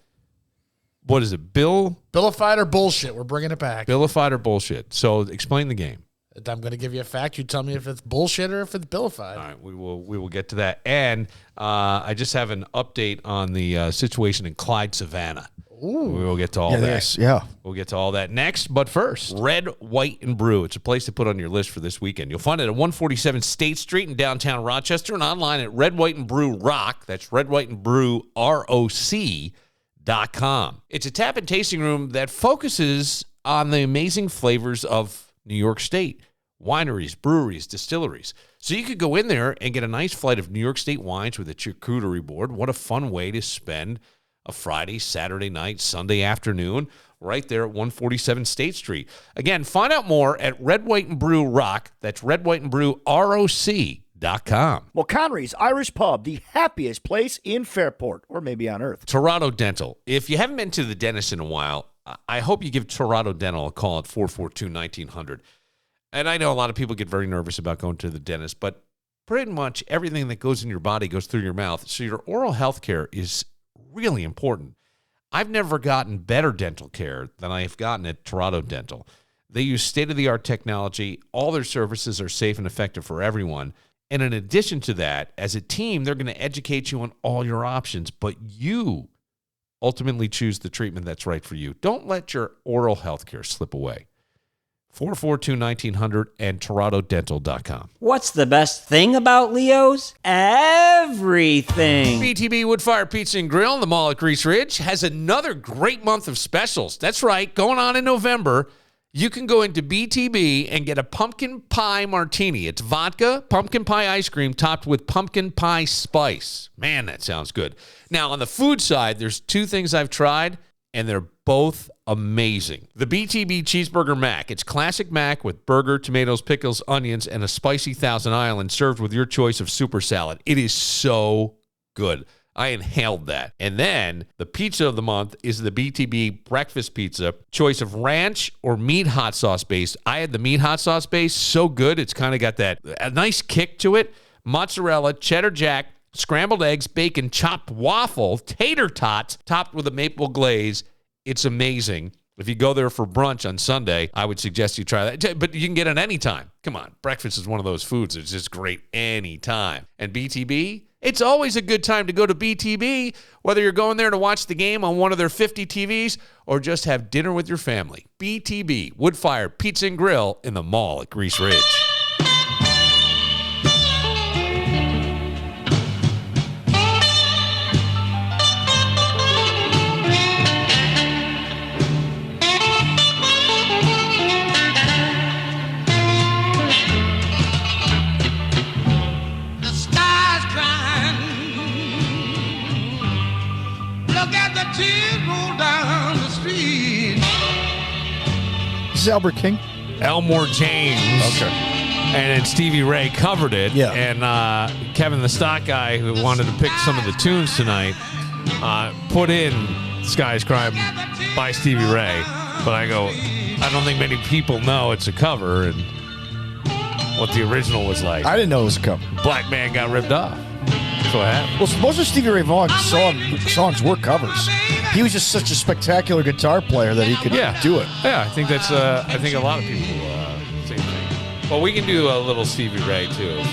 What is it? Billified or bullshit? We're bringing it back. Billified or bullshit. So explain the game. I'm going to give you a fact. You tell me if it's bullshit or if it's billified. All right, we will get to that. And I just have an update on the situation in Clyde, Savannah. Ooh. We will get to all that. Yes, yeah. We'll get to all that next. But first, Red, White, and Brew. It's a place to put on your list for this weekend. You'll find it at 147 State Street in downtown Rochester and online at Red, White, and Brew Rock. That's Red, White, and Brew ROC.com. It's a tap and tasting room that focuses on the amazing flavors of New York State. Wineries, breweries, distilleries. So you could go in there and get a nice flight of New York State wines with a charcuterie board. What a fun way to spend a Friday, Saturday night, Sunday afternoon right there at 147 State Street. Again, find out more at Red, White, and Brew Rock. That's Red, White, and Brew ROC.com. Well, Connery's Irish Pub, the happiest place in Fairport, or maybe on Earth. Toronto Dental. If you haven't been to the dentist in a while, I hope you give Toronto Dental a call at 442-1900. And I know a lot of people get very nervous about going to the dentist, but pretty much everything that goes in your body goes through your mouth. So your oral health care is really important. I've never gotten better dental care than I have gotten at Toronto Dental. They use state-of-the-art technology. All their services are safe and effective for everyone. And in addition to that, as a team, they're going to educate you on all your options, but you ultimately choose the treatment that's right for you. Don't let your oral health care slip away. 442-1900 and torontodental.com. What's the best thing about Leo's? Everything. BTB Wood-Fire Pizza and Grill in the mall at Grease Ridge has another great month of specials. That's right, going on in November. You can go into BTB and get a pumpkin pie martini. It's vodka, pumpkin pie ice cream topped with pumpkin pie spice. Man, that sounds good. Now, on the food side, there's two things I've tried, and they're both amazing. The BTB Cheeseburger Mac. It's classic mac with burger, tomatoes, pickles, onions, and a spicy Thousand Island served with your choice of super salad. It is so good. I inhaled that. And then the pizza of the month is the BTB breakfast pizza. Choice of ranch or meat hot sauce base. I had the meat hot sauce base. So good. It's kind of got a nice kick to it. Mozzarella, cheddar jack, scrambled eggs, bacon, chopped waffle, tater tots topped with a maple glaze. It's amazing. If you go there for brunch on Sunday, I would suggest you try that. But you can get it anytime. Come on. Breakfast is one of those foods that's just great anytime. And BTB, it's always a good time to go to BTB, whether you're going there to watch the game on one of their 50 TVs or just have dinner with your family. BTB, Wood-Fire Pizza and Grill in the mall at Grease Ridge. This is Albert King? Elmore James. Okay. And then Stevie Ray covered it. Yeah. And Kevin, the stock guy who wanted to pick some of the tunes tonight, put in Sky's Crime by Stevie Ray. But I don't think many people know it's a cover. And what the original was like. I didn't know it was coming. Black man got ripped off. That's what happened. Well, most of Stevie Ray Vaughan's songs were covers. He was just such a spectacular guitar player that he could do it. Yeah, I think that's. I think a lot of people same thing. Well, we can do a little Stevie Ray too. If,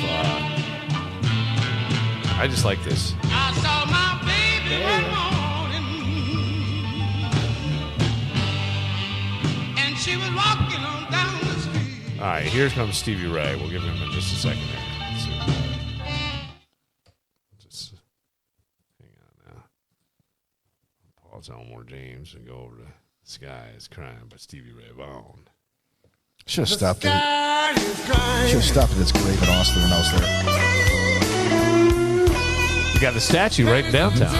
I just like this. I saw my baby one morning, and she was walking on down the street. All right, here comes Stevie Ray. We'll give him in just a second here. Let's see. Just hang on now. Pause Elmore James and go over to Sky is Crying by Stevie Ray Vaughan. Should have stopped it. Should have stopped at its grave in Austin when I was there. You got the statue right in downtown.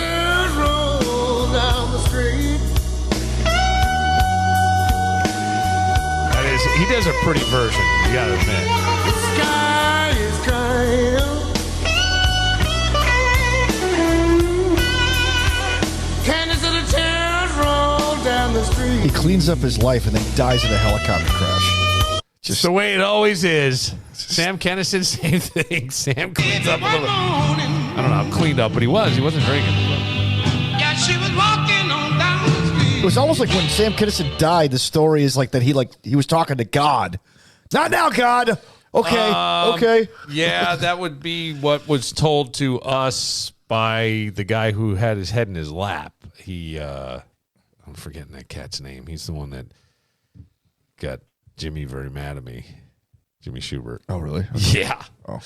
That is, he does a pretty version. You got to admit. The sky is crying. Candace and the tears roll down the street. He cleans up his life and then dies in a helicopter crash. Just the way it always is. Sam Kennison, same thing. Sam cleans up a little. I don't know how cleaned up, but he was. He wasn't very good. Yeah, she was walking on down the street. It was almost like when Sam Kinison died, the story is like that he was talking to God. Not now, God. Okay. Yeah, that would be what was told to us by the guy who had his head in his lap. I'm forgetting that cat's name. He's the one that got Jimmy very mad at me. Jimmy Schubert. Oh, really? Okay. Yeah. Oh.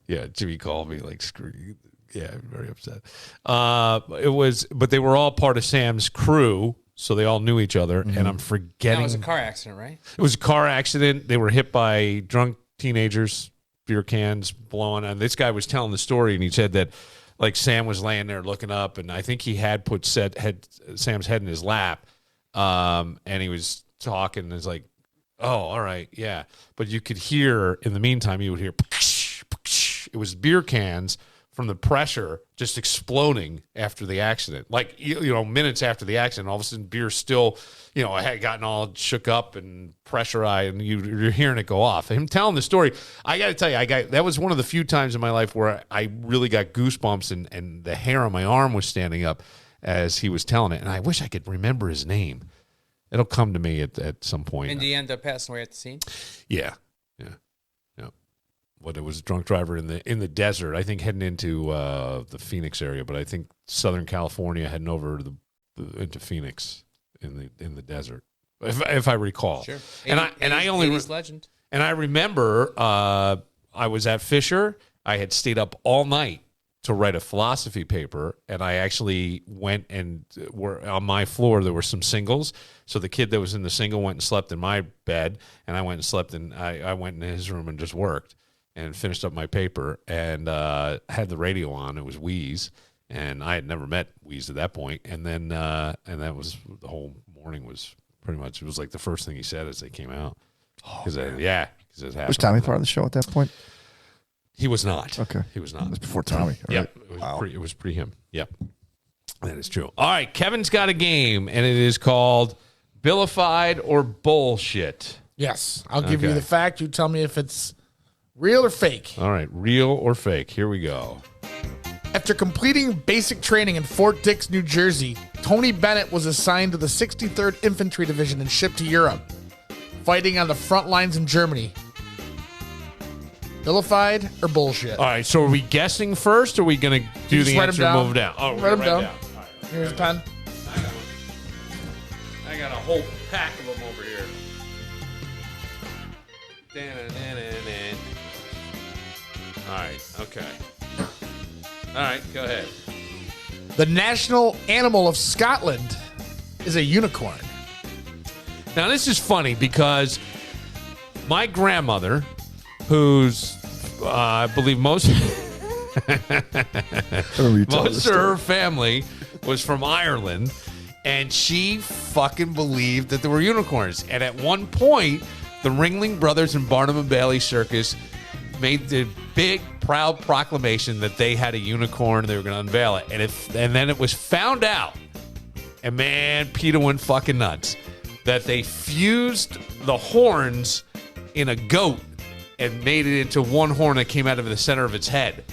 Yeah, Jimmy called me like, screw you. Yeah, very upset. But they were all part of Sam's crew, so they all knew each other, and I'm forgetting. That was a car accident, right? It was a car accident. They were hit by drunk teenagers, beer cans blowing, and this guy was telling the story, and he said that like Sam was laying there looking up, and I think he had put Sam's head in his lap, and he was talking, and it's like, oh, all right, yeah. But you could hear, in the meantime, you would hear, it was beer cans from the pressure just exploding after the accident. Like, minutes after the accident, all of a sudden beer still, had gotten all shook up and pressurized, and you're hearing it go off. Him telling the story, I got to tell you, that was one of the few times in my life where I really got goosebumps and the hair on my arm was standing up as he was telling it. And I wish I could remember his name. It'll come to me at some point. And did he end up passing away at the scene? Yeah. But it was a drunk driver in the desert. I think heading into the Phoenix area, but I think Southern California heading over to into Phoenix in the desert, if I recall. Sure. I only legend. And I remember I was at Fisher. I had stayed up all night to write a philosophy paper, and I actually went and were on my floor. There were some singles, so the kid that was in the single went and slept in my bed, and I went and slept in. I went in his room and just worked and finished up my paper, and had the radio on. It was Wheeze, and I had never met Wheeze at that point. And then and that was the whole morning was pretty much. It was like the first thing he said as they came out. Because it happened. Was Tommy part of the show at that point? He was not. Okay. He was not. It was before Tommy. Yep. Right? It was pre him. Yep. That is true. All right. Kevin's got a game, and it is called Billified or Bullshit. Yes. I'll give you the fact. You tell me if it's real or fake. All right. Real or fake. Here we go. After completing basic training in Fort Dix, New Jersey, Tony Bennett was assigned to the 63rd Infantry Division and shipped to Europe, fighting on the front lines in Germany. Billified or bullshit? All right, so are we guessing first, or are we going to do the answer and move down? Oh, write them down. All right. Here's a pen. I got a whole pack of them over here. All right, okay. All right, go ahead. The national animal of Scotland is a unicorn. Now, this is funny because my grandmother, who's, I believe most of her family was from Ireland, and she fucking believed that there were unicorns. And at one point, the Ringling Brothers and Barnum and Bailey Circus made the big, proud proclamation that they had a unicorn and they were going to unveil it. And then it was found out, and man, Peter went fucking nuts, that they fused the horns in a goat and made it into one horn that came out of the center of its head.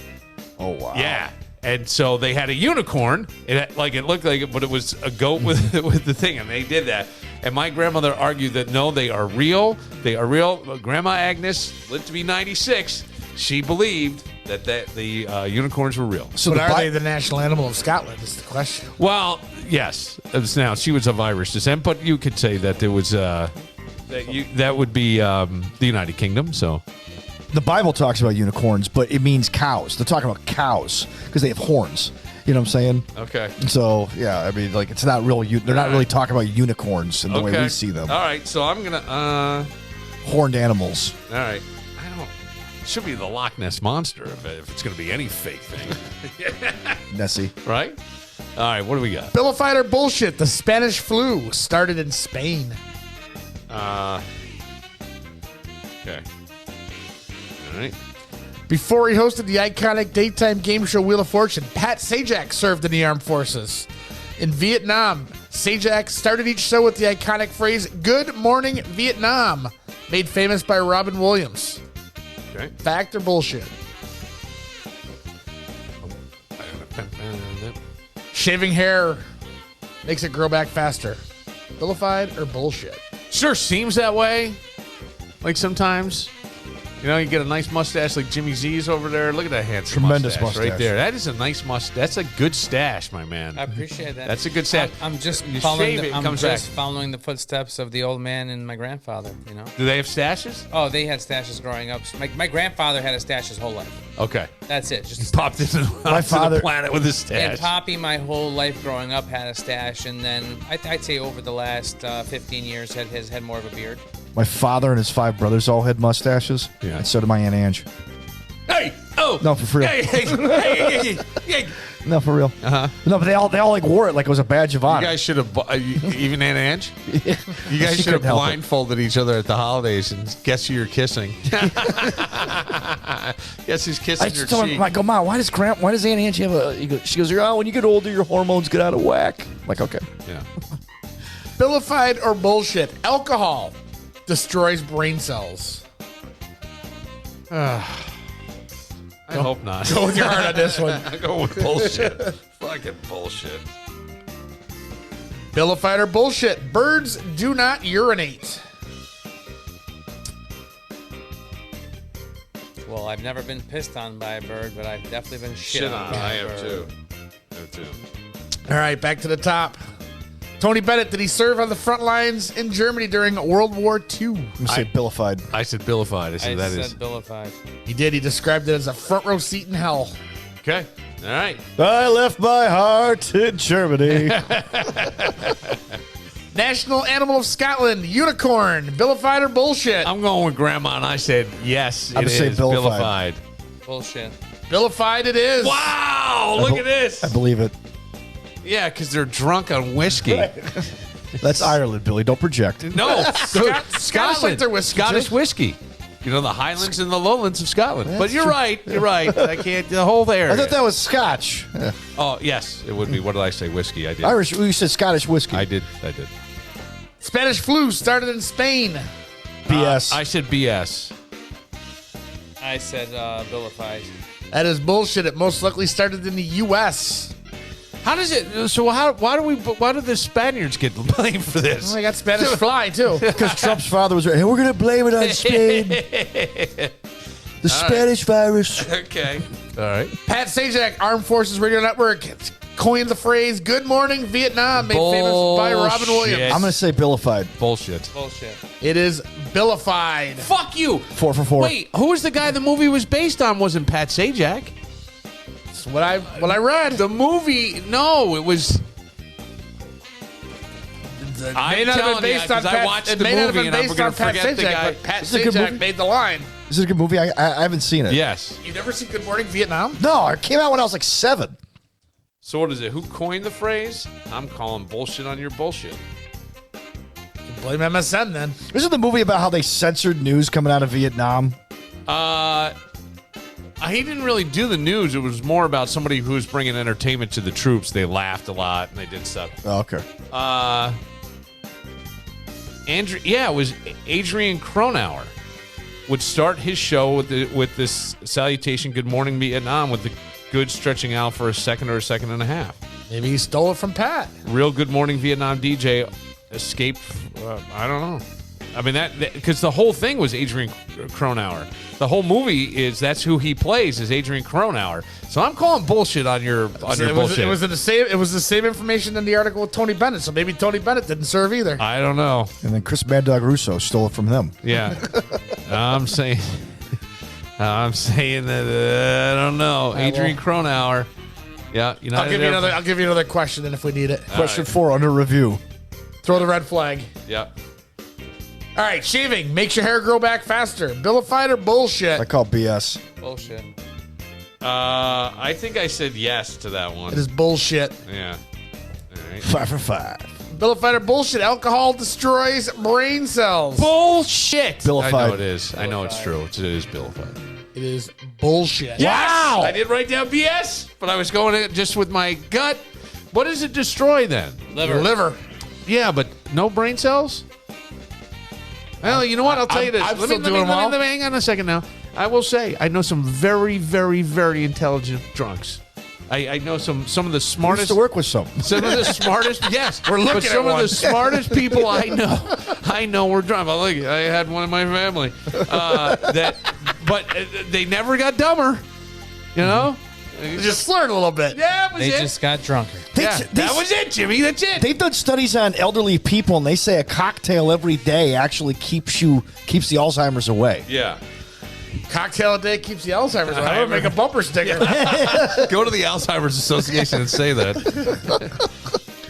Oh, wow. Yeah. And so they had a unicorn. It looked like it, but it was a goat with the thing, and they did that. And my grandmother argued that no, they are real. They are real. Grandma Agnes lived to be 96. She believed that the unicorns were real. So are they the national animal of Scotland? Is the question. Well, yes. Now she was of Irish descent, but you could say that there was that would be the United Kingdom. So. The Bible talks about unicorns, but it means cows. They're talking about cows because they have horns. You know what I'm saying? Okay. So, yeah, I mean, like, it's not real. They're not really talking about unicorns in the way we see them. All right, so I'm going to... Horned animals. All right. It should be the Loch Ness Monster if it's going to be any fake thing. Nessie. Right? All right, what do we got? Billified or bullshit? The Spanish flu started in Spain. Okay. All right. Before he hosted the iconic daytime game show Wheel of Fortune, Pat Sajak served in the armed forces. In Vietnam, Sajak started each show with the iconic phrase, "Good morning, Vietnam," made famous by Robin Williams. Okay. Fact or bullshit? Shaving hair makes it grow back faster. Billified or bullshit? Sure seems that way. Like sometimes. You know, you get a nice mustache like JimmyZ's over there. Look at that handsome Tremendous mustache right there. That is a nice mustache. That's a good stash, my man. I appreciate that. That's a good stash. I'm just You following. shave it, it I'm comes just back. following the footsteps of the old man and my grandfather. You know. Do they have stashes? Oh, they had stashes growing up. My grandfather had a stash his whole life. Okay. That's it. Just popped into the planet with his stash. And Poppy, my whole life growing up, had a stash, and then I'd say over the last 15 years, has had more of a beard. My father and his 5 brothers all had mustaches. Yeah. And so did my Aunt Ange. Hey! Oh! No, for real. Hey! No, for real. Uh-huh. No, but they all like wore it like it was a badge of honor. You guys should have, even Aunt Ange? You guys She should have couldn't help it. blindfolded each other at the holidays and guess who you're kissing. Guess who's kissing I your just told cheek. him, I go, Mom, why does Aunt Ange have a... She goes, when you get older, your hormones get out of whack. I'm like, okay. Yeah. Billified or bullshit? Alcohol destroys brain cells. I hope not. Go with your heart on this one. Go with bullshit. Fucking bullshit. Billified or bullshit? Birds do not urinate. Well, I've never been pissed on by a bird, but I've definitely been shit on by I a have bird. too. I have too. All right, back to the top. Tony Bennett, did he serve on the front lines in Germany during World War II? I'm going to say Billified. I said Billified. I said that is. Billified. He did. He described it as a front row seat in hell. Okay. All right. I left my heart in Germany. National animal of Scotland, unicorn. Billified or bullshit? I'm going with Grandma, and I said yes, I'm it gonna say is Billified. Bullshit. Billified it is. Wow, look at this. I believe it. Yeah, because they're drunk on whiskey. That's Ireland, Billy. Don't project. No, Scottish like their whiskey, Scottish too. whiskey. You know, the Highlands and the Lowlands of Scotland. That's But you're true. right. You're right. I can't. The whole area. I thought that was Scotch. Yeah. Oh, yes, it would be. What did I say? Whiskey. I did. Irish. You said Scottish whiskey. I did. Spanish flu started in Spain. BS. I said BS. I said Billified. That is bullshit. It most likely started in the U.S. How does it? So why do the Spaniards get blamed for this? Well, they got Spanish fly, too. Because Trump's father was right. Hey, we're going to blame it on Spain. The Spanish virus. Okay. All right. Pat Sajak, Armed Forces Radio Network, coined the phrase "Good Morning Vietnam," made famous by Robin Williams. I'm going to say Billified. Bullshit. Bullshit. It is Billified. Fuck you. 4 for 4. Wait, who was the guy the movie was based on? Wasn't Pat Sajak? That's what I read. The movie, no, it was. It may not have been based on Pat. I watched It the may not have movie been and I'm based going on to Pat forget the guy. Sajak, but Pat Is it a good Sajak movie? made the line. Is it a good movie? I haven't seen it. Yes. You never seen Good Morning Vietnam? No, it came out when I was like 7. So what is it? Who coined the phrase? I'm calling bullshit on your bullshit. Blame MSN then. Isn't the movie about how they censored news coming out of Vietnam? He didn't really do the news. It was more about somebody who was bringing entertainment to the troops. They laughed a lot and they did stuff. Oh, okay. It was Adrian Cronauer. would start his show with this salutation, "Good morning, Vietnam," with the good stretching out for a second or a second and a half. Maybe he stole it from Pat. Real Good Morning Vietnam DJ escaped. I don't know. I mean, that because the whole thing was Adrian Cronauer. The whole movie that's who he plays is Adrian Cronauer. So I'm calling bullshit on your bullshit. It was the same information in the article with Tony Bennett. So maybe Tony Bennett didn't serve either. I don't know. And then Chris Mad Dog Russo stole it from them. Yeah, I'm saying that I don't know. Adrian Cronauer. Yeah, I'll give you another question, and if we need it, Question 4 under review. Throw the red flag. Yep. All right, shaving makes your hair grow back faster. Billified or bullshit? I call BS. Bullshit. I think I said yes to that one. It is bullshit. Yeah. All right. 5 for 5. Billified or bullshit? Alcohol destroys brain cells. Bullshit. Billified. I know it is. I know it's true. It is Billified. It is bullshit. Yes! Wow! I did write down BS, but I was going in just with my gut. What does it destroy then? Your liver. Yeah, but no brain cells? Well, you know what? I'll tell you this. I'm Let still me doing well. hang on a second now. I will say, I know some very, very, very intelligent drunks. I know some of the I smartest. used to work with some. Some of the smartest. Yes, We're looking but some at of one. the smartest people I know were drunk. I had one in my family but they never got dumber. You know, They just slurred a little bit. yeah, that was They it. just got drunker. That was it, Jimmy. That's it. They've done studies on elderly people, and they say a cocktail every day actually keeps the Alzheimer's away. Yeah. Cocktail a day keeps the Alzheimer's. I would make a bumper sticker. Go to the Alzheimer's Association and say that.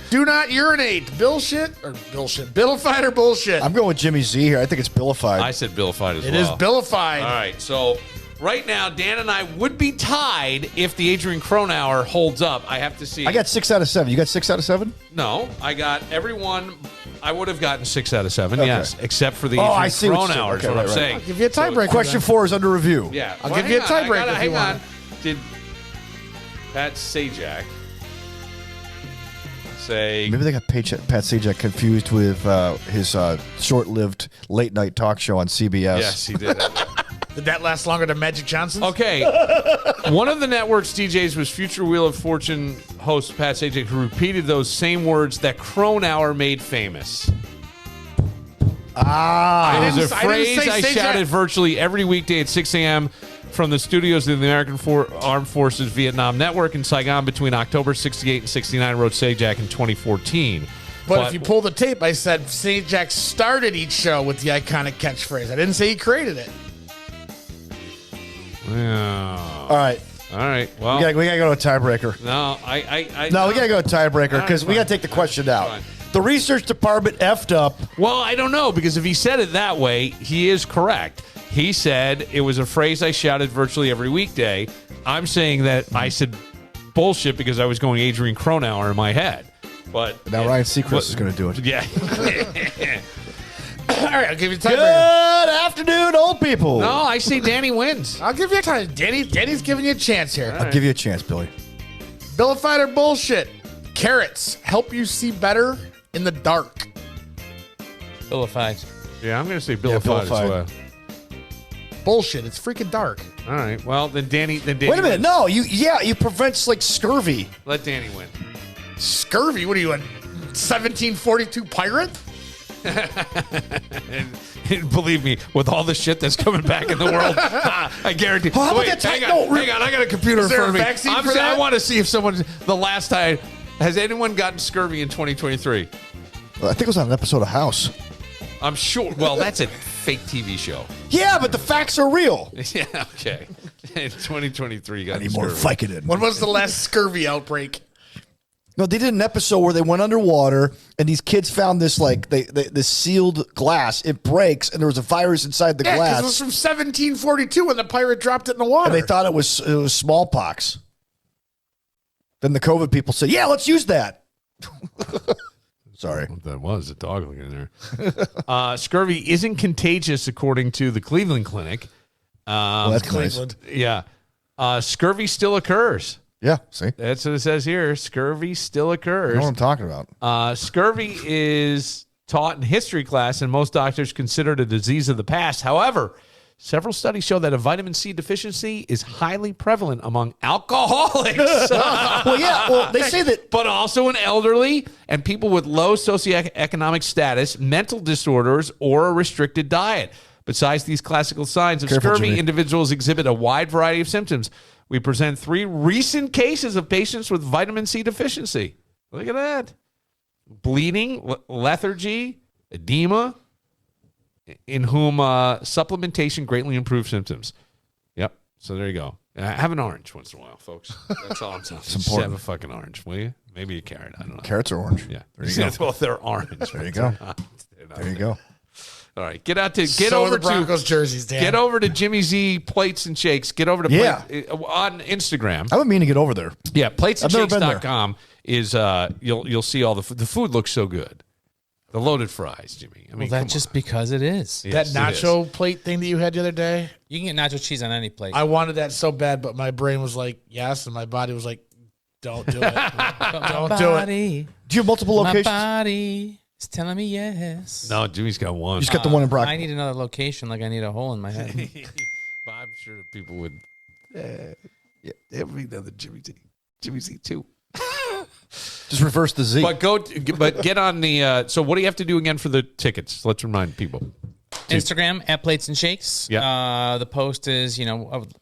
Do not urinate. Bullshit or bullshit? Billified or bullshit? I'm going with JimmyZ here. I think it's Billified. I said Billified as well. It is Billified. All right, so right now, Dan and I would be tied if the Adrian Cronauer holds up. I have to see. I got 6 out of 7. You got 6 out of 7? No, I got everyone. I would have gotten 6 out of 7, Okay. yes, except for the Oh, Adrian I see what you're saying. Cronauer. Okay, is what right, I'm right. saying. I'll give you a tiebreaker. Question 4 is under review. Yeah, I'll give you a tiebreaker if you Hang want. on. Did Pat Sajak say? Maybe they got Pat Sajak confused with his short-lived late-night talk show on CBS. Yes, he did. Did that last longer than Magic Johnson's? Okay. One of the network's DJs was future Wheel of Fortune host Pat Sajak, who repeated those same words that Cronauer made famous. It was a phrase I shouted virtually every weekday at 6 a.m. from the studios of the American Armed Forces Vietnam Network in Saigon between October 68 and 69, wrote Sajak in 2014. But if you pull the tape, I said Sajak started each show with the iconic catchphrase. I didn't say he created it. Yeah. All right. Well, we gotta go to a tiebreaker. No, we gotta go to a tiebreaker because we gotta take the question out. Fine. The research department effed up. Well, I don't know, because if he said it that way, he is correct. He said it was a phrase I shouted virtually every weekday. I'm saying that I said bullshit because I was going Adrian Cronauer in my head. But Now Ryan Seacrest is going to do it. Yeah. All right, I'll give you a tiebreaker. Good afternoon, old people. No, I say Danny wins. I'll give you a time. Danny's giving you a chance here. I'll give you a chance, Billy. Billified or bullshit? Carrots help you see better in the dark. Billified. Yeah, I'm going to say Billified as well. Bullshit. It's freaking dark. All right. Well, then Danny. Wait a minute. wins. No, you prevents like scurvy. Let Danny win. Scurvy? What are you, a 1742 pirate? and believe me, with all the shit that's coming back in the world, I guarantee. Oh, Wait, hang on. I got a computer in Is there front of a me. vaccine for that? I want to see if someone. The last time has anyone gotten scurvy in 2023? I think it was on an episode of House. I'm sure. Well, that's a fake TV show. Yeah, but the facts are real. Yeah. Okay. In 2023, got I need more scurvy. Vicodin. When was the last scurvy outbreak? No, they did an episode where they went underwater and these kids found this this sealed glass. It breaks and there was a virus inside the Yeah, glass. because it was from 1742 when the pirate dropped it in the water. And they thought it was smallpox. Then the COVID people said, "Yeah, let's use that." Sorry. What that was a dog looking in there. Scurvy isn't contagious, according to the Cleveland Clinic. Well, that's Cleveland. Yeah. Scurvy still occurs. Yeah, see? That's what it says here. Scurvy still occurs. You know what I'm talking about. Scurvy is taught in history class, and most doctors consider it a disease of the past. However, several studies show that a vitamin C deficiency is highly prevalent among alcoholics. They say that. But also in elderly and people with low socioeconomic status, mental disorders, or a restricted diet. Besides these classical signs of scurvy, Jimmy. individuals exhibit a wide variety of symptoms. We present 3 recent cases of patients with vitamin C deficiency. Look at that. Bleeding, lethargy, edema, in whom supplementation greatly improves symptoms. Yep. So there you go. Have an orange once in a while, folks. That's all I'm saying. It's Just important. have a fucking orange, will you? Maybe a carrot. I don't know. Carrots are orange. Yeah. There you go. Well, they're orange. There you go. There you go. All right. Get over the Broncos jerseys, Dan. Get over to JimmyZ Plates and Shakes. Get over to on Instagram. I would mean to get over there. Yeah, platesandshakes.com I've never is you'll see all the food looks so good. The loaded fries, Jimmy. I mean, that's just because it is. Yes, that nacho plate thing that you had the other day. You can get nacho cheese on any plate. I wanted that so bad, but my brain was like, yes, and my body was like, don't do it. Don't do it. Do you have multiple locations? My body is telling me yes. No, Jimmy's got one. You just got the one in Brock. I need another location, like I need a hole in my head. But I'm sure that people would. Every other JimmyZ too. Just reverse the Z. But get on the. So what do you have to do again for the tickets? Let's remind people. Instagram at Plates and Shakes. Yeah. The post is,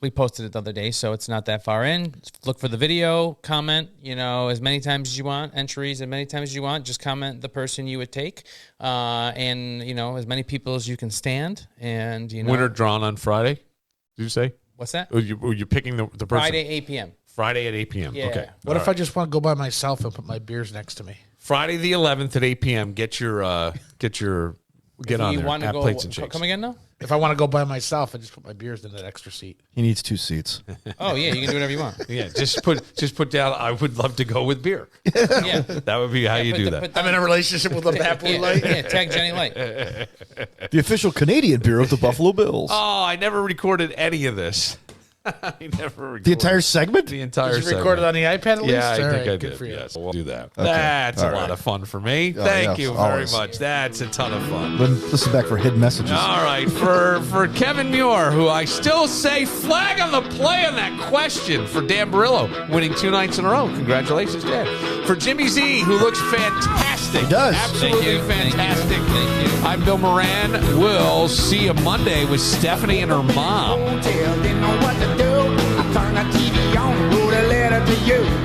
we posted it the other day, so it's not that far in. Look for the video, comment, as many times as you want, entries as many times as you want. Just comment the person you would take, and as many people as you can stand. And Winner drawn on Friday. Did you say? What's that? You're picking the person. Friday 8 p.m. Friday at 8 p.m. Yeah. Okay. What if I just want to go by myself and put my beers next to me? Friday the 11th at 8 p.m. Get on there at Plates and Shakes. Come again now? If I want to go by myself, I just put my beers in that extra seat. He needs 2 seats. Oh yeah, you can do whatever you want. Yeah, just put down. I would love to go with beer. Yeah, that would be how you do that. I'm in a relationship with a Bad Blue Light. Yeah, tag Jenny Light. The official Canadian beer of the Buffalo Bills. Oh, I never recorded any of this. I never recorded The entire segment? The entire Did you segment. record it on the iPad at least? Yeah, I All think right, I good did. for you. Yes, we'll do that. Okay. That's All a lot right. of fun for me. Oh, Thank yes, you very always. much. That's a ton of fun. Listen back for hidden messages. All right, for Kevin Muir, who I still say flag on the play on that question for Dan Barillo, winning 2 nights in a row. Congratulations, Dan. For JimmyZ, who looks fantastic. He does. Absolutely fantastic. Thank you. I'm Bill Moran. We'll see you Monday with Stephanie and her mom. Didn't know what to do. I turned the TV on, wrote a letter to you.